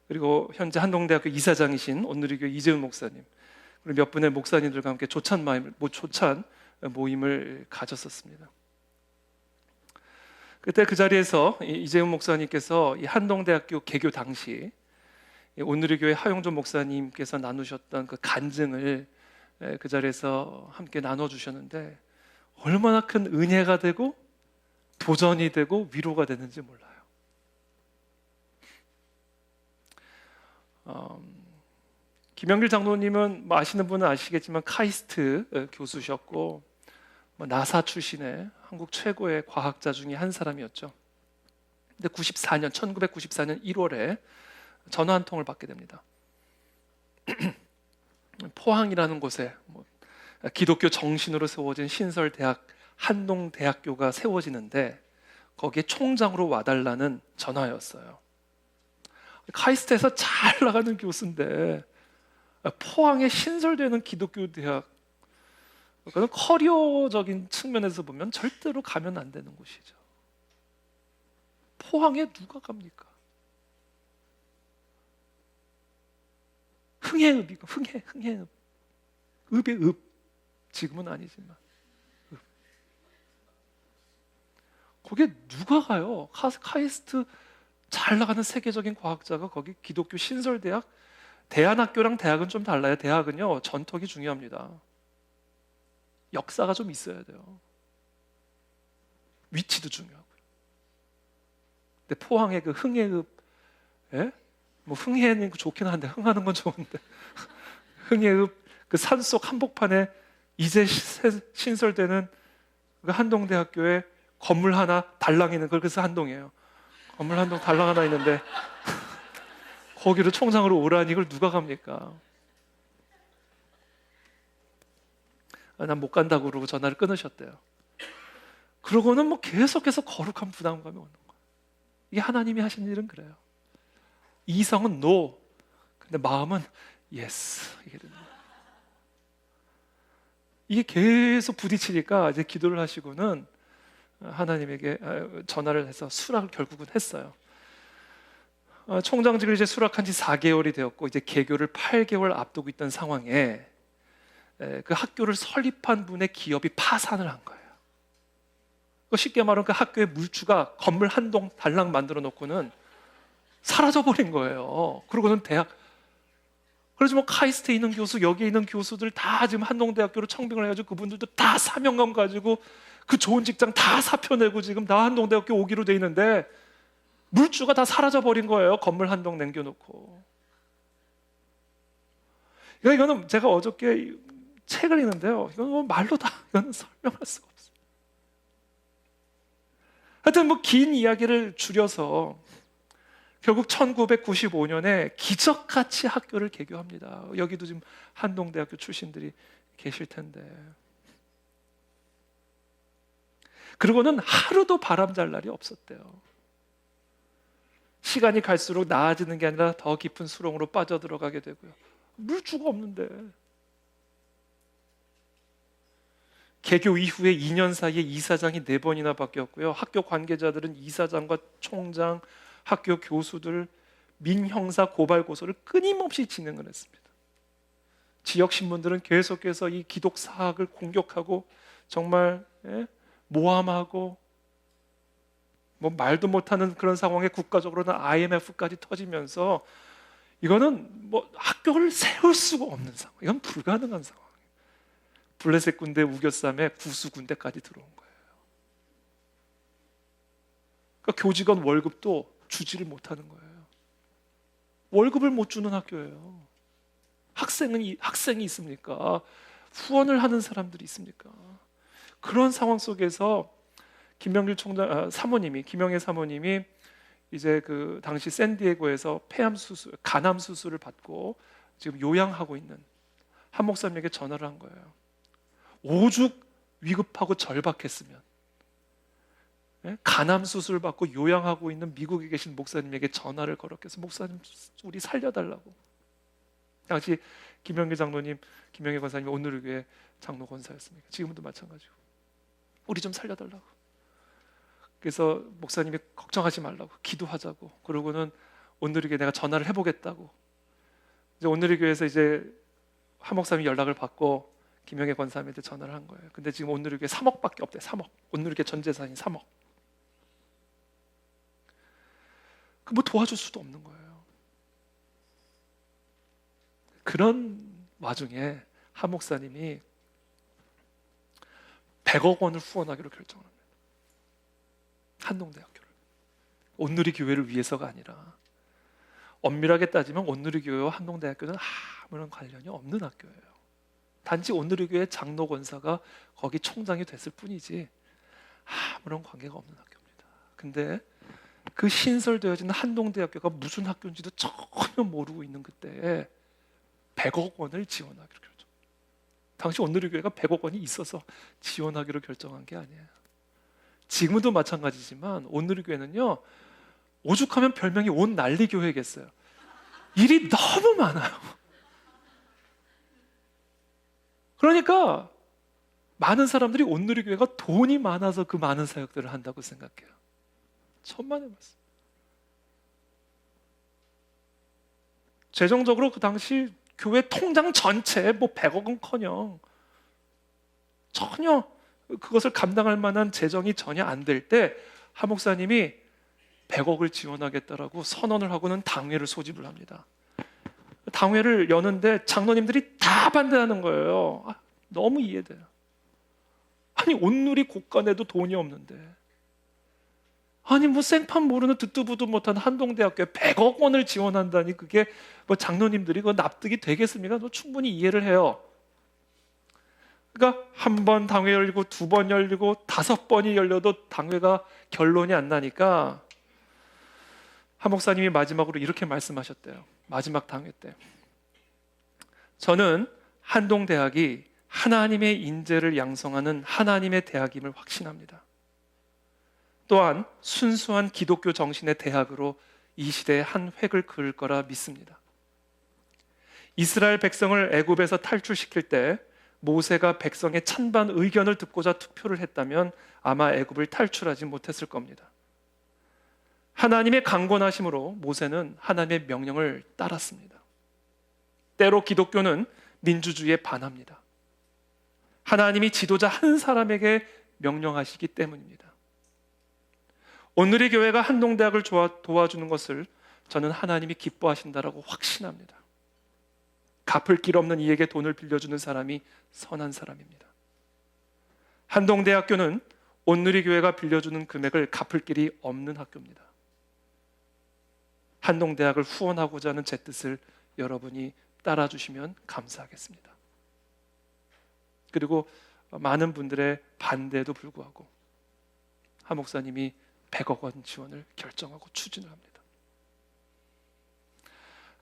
그리고 현재 한동대학교 이사장이신 온누리교회 이재훈 목사님, 그리고 몇 분의 목사님들과 함께 조찬 모임을 가졌었습니다. 그때 그 자리에서 이재훈 목사님께서 이 한동대학교 개교 당시 온누리교회 하용준 목사님께서 나누셨던 그 간증을 그 자리에서 함께 나눠주셨는데, 얼마나 큰 은혜가 되고 도전이 되고 위로가 되는지 몰라요. 김영길 장로님은 뭐 아시는 분은 아시겠지만 카이스트 교수셨고, 나사 출신의 한국 최고의 과학자 중에 한 사람이었죠. 근데 1994년 1월에 전화 한 통을 받게 됩니다. 포항이라는 곳에 기독교 정신으로 세워진 신설대학 한동대학교가 세워지는데, 거기에 총장으로 와달라는 전화였어요. 카이스트에서 잘 나가는 교수인데 포항에 신설되는 기독교 대학, 그건 커리어적인 측면에서 보면 절대로 가면 안 되는 곳이죠. 포항에 누가 갑니까? 흥해읍이고, 흥해읍, 읍의 읍, 지금은 아니지만 읍. 거기에 누가 가요? 카이스트 잘 나가는 세계적인 과학자가 거기 기독교 신설대학, 대안학교랑 대학은 좀 달라요. 대학은요, 전통이 중요합니다. 역사가 좀 있어야 돼요. 위치도 중요하고요. 근데 포항의 그 흥해읍, 뭐 흥해는 좋긴 한데, 흥하는 건 좋은데 흥해읍 그 산속 한복판에 이제 신설되는 그 한동대학교에 건물 하나 달랑 있는 걸, 그래서 한동이에요. 건물 한 동 달랑 하나 있는데 거기로 총장으로 오라니, 이걸 누가 갑니까? 난 못 간다고 그러고 전화를 끊으셨대요. 그러고는 뭐 계속해서 거룩한 부담감이 오는 거예요. 이게 하나님이 하신 일은 그래요. 이성은 no, 근데 마음은 yes, 이게 됩니다. 이게 계속 부딪히니까 이제 기도를 하시고는 하나님에게 전화를 해서 수락을 결국은 했어요. 총장직을 이제 수락한 지 4개월이 되었고, 이제 개교를 8개월 앞두고 있던 상황에 그 학교를 설립한 분의 기업이 파산을 한 거예요. 쉽게 말하면 그 학교의 물주가 건물 한 동 달랑 만들어 놓고는 사라져버린 거예요. 그러고는 그래서 뭐 카이스트에 있는 교수, 여기에 있는 교수들 다 지금 한동대학교로 청빙을 해가지고 그분들도 다 사명감 가지고 그 좋은 직장 다 사표내고 지금 다 한동대학교 오기로 돼 있는데, 물주가 다 사라져버린 거예요. 건물 한 동 남겨놓고. 이거는 제가 어저께 책을 읽는데요, 이건 뭐 말로 이거는 설명할 수가 없어요. 하여튼 뭐 긴 이야기를 줄여서 결국 1995년에 기적같이 학교를 개교합니다. 여기도 지금 한동대학교 출신들이 계실 텐데, 그리고는 하루도 바람 잘 날이 없었대요. 시간이 갈수록 나아지는 게 아니라 더 깊은 수렁으로 빠져들어가게 되고요. 물주가 없는데. 개교 이후에 2년 사이에 이사장이 4번이나 바뀌었고요. 학교 관계자들은 이사장과 총장, 학교 교수들, 민형사 고발 고소를 끊임없이 진행을 했습니다. 지역 신문들은 계속해서 이 기독 사학을 공격하고 정말 모함하고 뭐 말도 못하는 그런 상황에 국가적으로는 IMF까지 터지면서 이거는 뭐 학교를 세울 수가 없는 상황. 이건 불가능한 상황. 블레셋 군대 우겨쌈에 구수 군대까지 들어온 거예요. 그러니까 교직원 월급도 주지를 못하는 거예요. 월급을 못 주는 학교예요. 학생이 있습니까? 후원을 하는 사람들이 있습니까? 그런 상황 속에서 김명길 총장 김영애 사모님이 이제 그 당시 샌디에고에서 폐암 수술, 간암 수술을 받고 지금 요양하고 있는 한 목사님에게 전화를 한 거예요. 오죽 위급하고 절박했으면, 예? 간암 수술 받고 요양하고 있는 미국에 계신 목사님에게 전화를 걸었겠어. 목사님, 우리 살려달라고. 당시 김영길 장로님, 김영애 권사님이 온누리교회 장로 권사였습니다. 지금도 마찬가지고. 우리 좀 살려달라고. 그래서 목사님이 걱정하지 말라고, 기도하자고. 그러고는 온누리교회 내가 전화를 해보겠다고. 이제 온누리교회에서 이제 한 목사님이 연락을 받고 김영애 권사님한테 전화를 한 거예요. 근데 지금 온누리교회 3억밖에 없대. 3억. 온누리교회 전 재산이 3억. 그 뭐 도와줄 수도 없는 거예요. 그런 와중에 한 목사님이 100억 원을 후원하기로 결정을 합니다. 한동대학교를. 온누리 교회를 위해서가 아니라, 엄밀하게 따지면 온누리 교회와 한동대학교는 아무런 관련이 없는 학교예요. 단지 온누리 교회 장로 권사가 거기 총장이 됐을 뿐이지 아무런 관계가 없는 학교입니다. 근데 그 신설되어진 한동대학교가 무슨 학교인지도 전혀 모르고 있는 그때에 100억 원을 지원하기로 결정. 당시 온누리 교회가 100억 원이 있어서 지원하기로 결정한 게 아니에요. 지금도 마찬가지지만 온누리 교회는요, 오죽하면 별명이 온 난리 교회겠어요. 일이 너무 많아요. 그러니까 많은 사람들이 온누리 교회가 돈이 많아서 그 많은 사역들을 한다고 생각해요. 천만의 말씀. 재정적으로 그 당시 교회 통장 전체 뭐 100억은커녕 전혀 그것을 감당할 만한 재정이 전혀 안 될 때 한 목사님이 100억을 지원하겠다라고 선언을 하고는 당회를 소집을 합니다. 당회를 여는데 장로님들이 다 반대하는 거예요. 너무 이해돼요. 아니 온누리 곳간에도 돈이 없는데, 아니 뭐 생판 모르는 듣도 보도 못한 한동대학교에 100억 원을 지원한다니, 그게 뭐 장로님들이 그 납득이 되겠습니까? 뭐 충분히 이해를 해요. 그러니까 한 번 당회 열리고, 두 번 열리고, 5번이 열려도 당회가 결론이 안 나니까 한 목사님이 마지막으로 이렇게 말씀하셨대요. 마지막 당회 때, 저는 한동대학이 하나님의 인재를 양성하는 하나님의 대학임을 확신합니다. 또한 순수한 기독교 정신의 대학으로 이 시대에 한 획을 그을 거라 믿습니다. 이스라엘 백성을 애굽에서 탈출시킬 때 모세가 백성의 찬반 의견을 듣고자 투표를 했다면 아마 애굽을 탈출하지 못했을 겁니다. 하나님의 강권하심으로 모세는 하나님의 명령을 따랐습니다. 때로 기독교는 민주주의에 반합니다. 하나님이 지도자 한 사람에게 명령하시기 때문입니다. 오늘의 교회가 한동대학을 도와주는 것을 저는 하나님이 기뻐하신다라고 확신합니다. 갚을 길 없는 이에게 돈을 빌려주는 사람이 선한 사람입니다. 한동대학교는 온누리 교회가 빌려주는 금액을 갚을 길이 없는 학교입니다. 한동대학을 후원하고자 하는 제 뜻을 여러분이 따라주시면 감사하겠습니다. 그리고 많은 분들의 반대에도 불구하고 한 목사님이 100억 원 지원을 결정하고 추진을 합니다.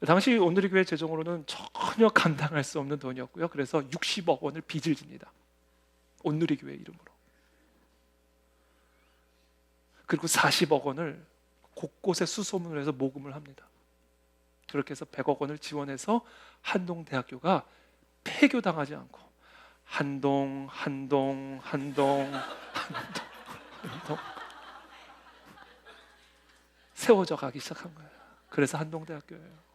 당시 온누리 교회 재정으로는 전혀 감당할 수 없는 돈이었고요. 그래서 60억 원을 빚을 집니다. 온누리 교회 이름으로. 그리고 40억 원을 곳곳에 수소문을 해서 모금을 합니다. 그렇게 해서 100억 원을 지원해서 한동대학교가 폐교당하지 않고 한동 세워져 가기 시작한 거예요. 그래서 한동대학교예요.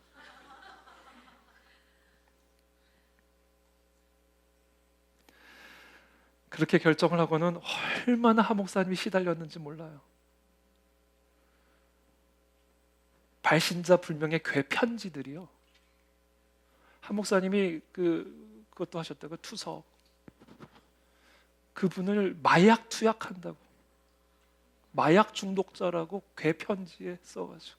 그렇게 결정을 하고는 얼마나 한 목사님이 시달렸는지 몰라요. 발신자 불명의 괴 편지들이요. 한 목사님이 그것도 하셨다고, 투석. 그분을 마약 투약한다고, 마약 중독자라고 괴 편지에 써가지고,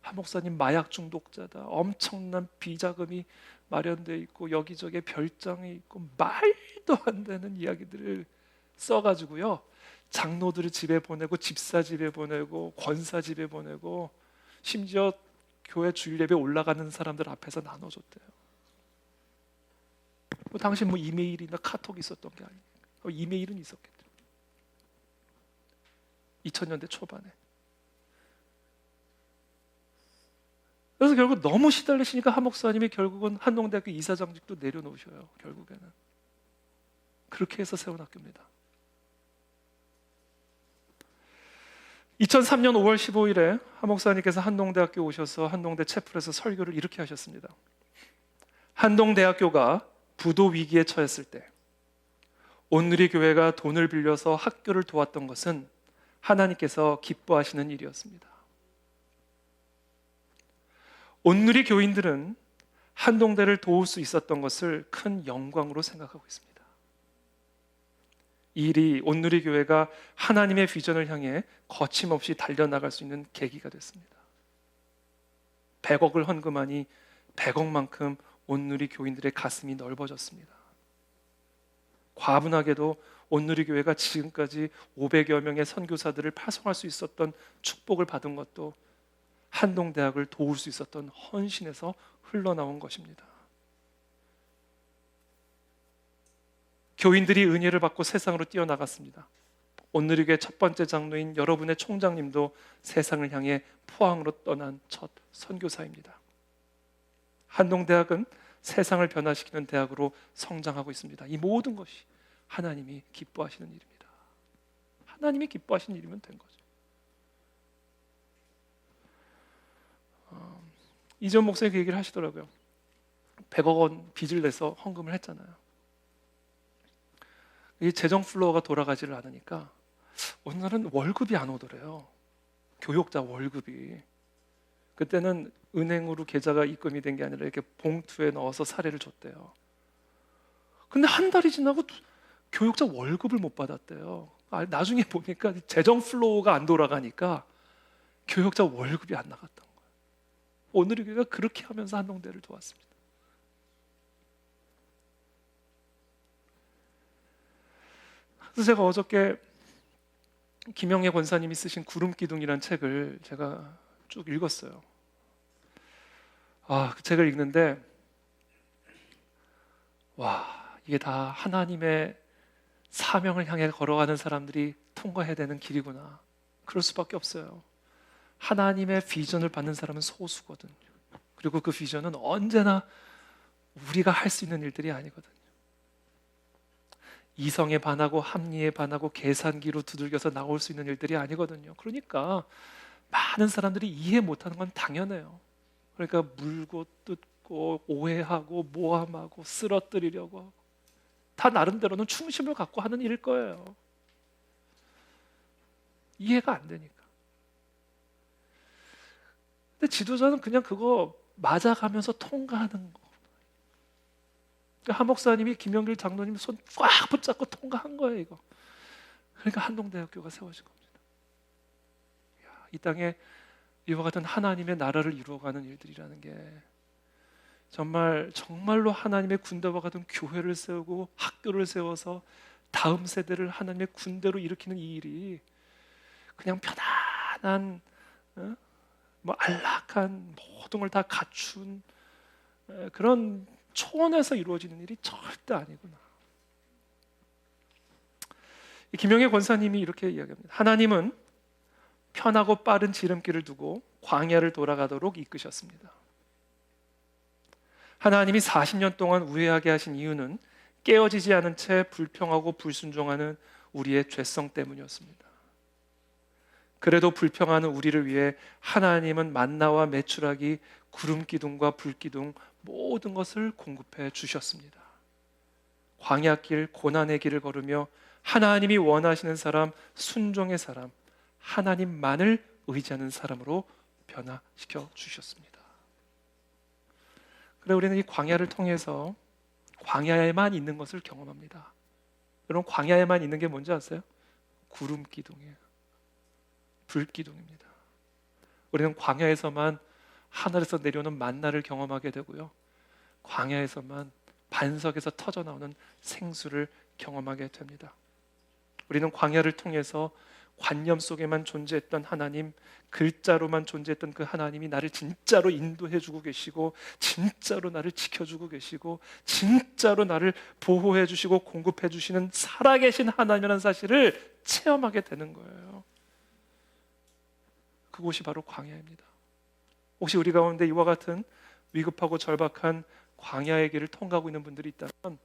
한 목사님 마약 중독자다, 엄청난 비자금이 마련돼 있고 여기저기 별장이 있고, 말도 안 되는 이야기들을 써가지고요, 장로들을 집에 보내고 집사 집에 보내고 권사 집에 보내고, 심지어 교회 주일 예배 올라가는 사람들 앞에서 나눠줬대요. 당시 뭐 이메일이나 카톡이 있었던 게 아니에요. 이메일은 있었겠죠. 2000년대 초반에. 그래서 결국 너무 시달리시니까 한 목사님이 결국은 한동대학교 이사장직도 내려놓으셔요. 결국에는 그렇게 해서 세운 학교입니다. 2003년 5월 15일에 한 목사님께서 한동대학교 오셔서 한동대 채플에서 설교를 이렇게 하셨습니다. 한동대학교가 부도 위기에 처했을 때 온누리 교회가 돈을 빌려서 학교를 도왔던 것은 하나님께서 기뻐하시는 일이었습니다. 온누리 교인들은 한동대를 도울 수 있었던 것을 큰 영광으로 생각하고 있습니다. 이 일이 온누리 교회가 하나님의 비전을 향해 거침없이 달려나갈 수 있는 계기가 됐습니다. 100억을 헌금하니 100억만큼 온누리 교인들의 가슴이 넓어졌습니다. 과분하게도 온누리 교회가 지금까지 500여 명의 선교사들을 파송할 수 있었던 축복을 받은 것도 한동대학을 도울 수 있었던 헌신에서 흘러나온 것입니다. 교인들이 은혜를 받고 세상으로 뛰어나갔습니다. 온누리 교회 첫 번째 장로인 여러분의 총장님도 세상을 향해 포항으로 떠난 첫 선교사입니다. 한동대학은 세상을 변화시키는 대학으로 성장하고 있습니다. 이 모든 것이 하나님이 기뻐하시는 일입니다. 하나님이 기뻐하시는 일이면 된 거죠. 이전 목사님 그 얘기를 하시더라고요. 100억 원 빚을 내서 헌금을 했잖아요. 이 재정 플로어가 돌아가지를 않으니까 어느 날은 월급이 안 오더래요. 교역자 월급이. 그때는 은행으로 계좌가 입금이 된 게 아니라 이렇게 봉투에 넣어서 사례를 줬대요. 근데 한 달이 지나고 교역자 월급을 못 받았대요. 나중에 보니까 재정 플로우가 안 돌아가니까 교역자 월급이 안 나갔던 거예요. 오늘 우리가 그렇게 하면서 한동대를 도왔습니다. 그래서 제가 어저께 김영애 권사님이 쓰신 구름기둥이라는 책을 제가 쭉 읽었어요. 그 책을 읽는데 이게 다 하나님의 사명을 향해 걸어가는 사람들이 통과해야 되는 길이구나. 그럴 수밖에 없어요. 하나님의 비전을 받는 사람은 소수거든요. 그리고 그 비전은 언제나 우리가 할 수 있는 일들이 아니거든요. 이성에 반하고 합리에 반하고 계산기로 두들겨서 나올 수 있는 일들이 아니거든요. 그러니까 많은 사람들이 이해 못하는 건 당연해요. 그러니까 물고 뜯고 오해하고 모함하고 쓰러뜨리려고 하고, 다 나름대로는 충심을 갖고 하는 일일 거예요. 이해가 안 되니까. 근데 지도자는 그냥 그거 맞아가면서 통과하는 거. 한 목사님이 김영길 장로님 손 꽉 붙잡고 통과한 거예요, 이거. 그러니까 한동대학교가 세워진 겁니다. 이 땅에 이와 같은 하나님의 나라를 이루어가는 일들이라는 게 정말로 하나님의 군대와 같은 교회를 세우고 학교를 세워서 다음 세대를 하나님의 군대로 일으키는 이 일이 그냥 편안한 안락한 모든 걸 다 갖춘 그런 초원에서 이루어지는 일이 절대 아니구나. 김영애 권사님이 이렇게 이야기합니다. 하나님은 편하고 빠른 지름길을 두고 광야를 돌아가도록 이끄셨습니다. 하나님이 40년 동안 우회하게 하신 이유는 깨어지지 않은 채 불평하고 불순종하는 우리의 죄성 때문이었습니다. 그래도 불평하는 우리를 위해 하나님은 만나와 메추라기, 구름기둥과 불기둥 모든 것을 공급해 주셨습니다. 광야길, 고난의 길을 걸으며 하나님이 원하시는 사람, 순종의 사람, 하나님만을 의지하는 사람으로 변화시켜 주셨습니다. 그래 우리는 이 광야를 통해서 광야에만 있는 것을 경험합니다. 여러분 광야에만 있는 게 뭔지 아세요? 구름 기둥이에요. 불 기둥입니다. 우리는 광야에서만 하늘에서 내려오는 만나를 경험하게 되고요. 광야에서만 반석에서 터져 나오는 생수를 경험하게 됩니다. 우리는 광야를 통해서 관념 속에만 존재했던 하나님, 글자로만 존재했던 그 하나님이 나를 진짜로 인도해 주고 계시고 진짜로 나를 지켜주고 계시고 진짜로 나를 보호해 주시고 공급해 주시는 살아계신 하나님이라는 사실을 체험하게 되는 거예요. 그곳이 바로 광야입니다. 혹시 우리 가운데 이와 같은 위급하고 절박한 광야의 길을 통과하고 있는 분들이 있다면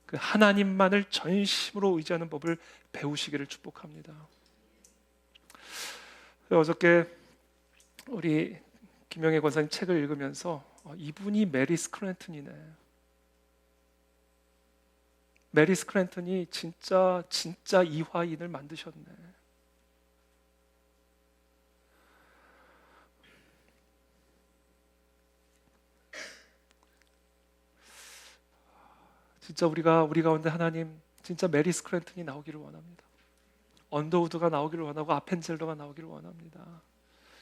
그 하나님만을 전심으로 의지하는 법을 배우시기를 축복합니다. 어저께 우리 김영애 권사님 책을 읽으면서 이분이 메리 스크랜턴이네. 메리 스크랜턴이 진짜 이화인을 만드셨네. 진짜 우리 가운데 하나님 진짜 메리 스크랜턴이 나오기를 원합니다. 언더우드가 나오기를 원하고 아펜젤러가 나오기를 원합니다.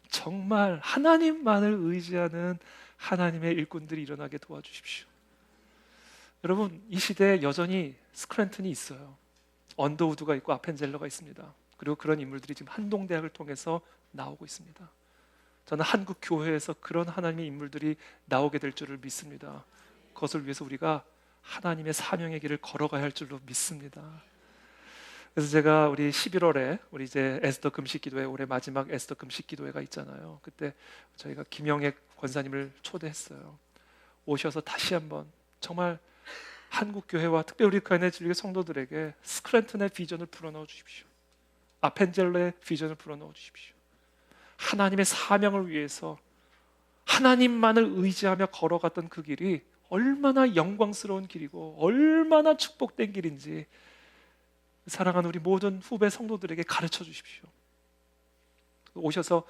정말 하나님만을 의지하는 하나님의 일꾼들이 일어나게 도와주십시오. 여러분 이 시대에 여전히 스크랜턴이 있어요. 언더우드가 있고 아펜젤러가 있습니다. 그리고 그런 인물들이 지금 한동대학을 통해서 나오고 있습니다. 저는 한국 교회에서 그런 하나님의 인물들이 나오게 될 줄을 믿습니다. 그것을 위해서 우리가 하나님의 사명의 길을 걸어가야 할 줄로 믿습니다. 그래서 제가 우리 11월에 우리 이제 에스더 금식기도회 올해 마지막 에스더 금식기도회가 있잖아요. 그때 저희가 김영애 권사님을 초대했어요. 오셔서 다시 한번 정말 한국 교회와 특별히 우리 가인의 진리교 성도들에게 스크랜턴의 비전을 불어넣어 주십시오. 아펜젤러의 비전을 불어넣어 주십시오. 하나님의 사명을 위해서 하나님만을 의지하며 걸어갔던 그 길이 얼마나 영광스러운 길이고 얼마나 축복된 길인지 사랑하는 우리 모든 후배 성도들에게 가르쳐 주십시오. 오셔서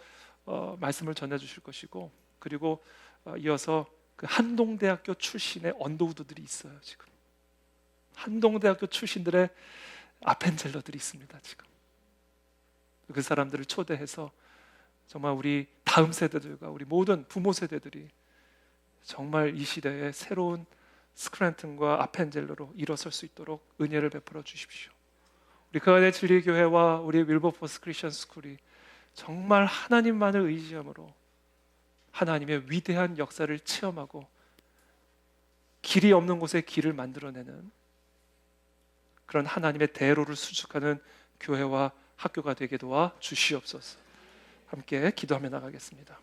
말씀을 전해 주실 것이고 그리고 이어서 그 한동대학교 출신의 언더우드들이 있어요. 지금 한동대학교 출신들의 아펜젤러들이 있습니다. 지금 그 사람들을 초대해서 정말 우리 다음 세대들과 우리 모든 부모 세대들이 정말 이 시대에 새로운 스크랜턴과 아펜젤러로 일어설 수 있도록 은혜를 베풀어 주십시오. 우리 그안의 진리교회와 우리 윌버포스 크리스천 스쿨이 정말 하나님만을 의지함으로 하나님의 위대한 역사를 체험하고 길이 없는 곳에 길을 만들어내는 그런 하나님의 대로를 수축하는 교회와 학교가 되게 도와 주시옵소서. 함께 기도하며 나가겠습니다.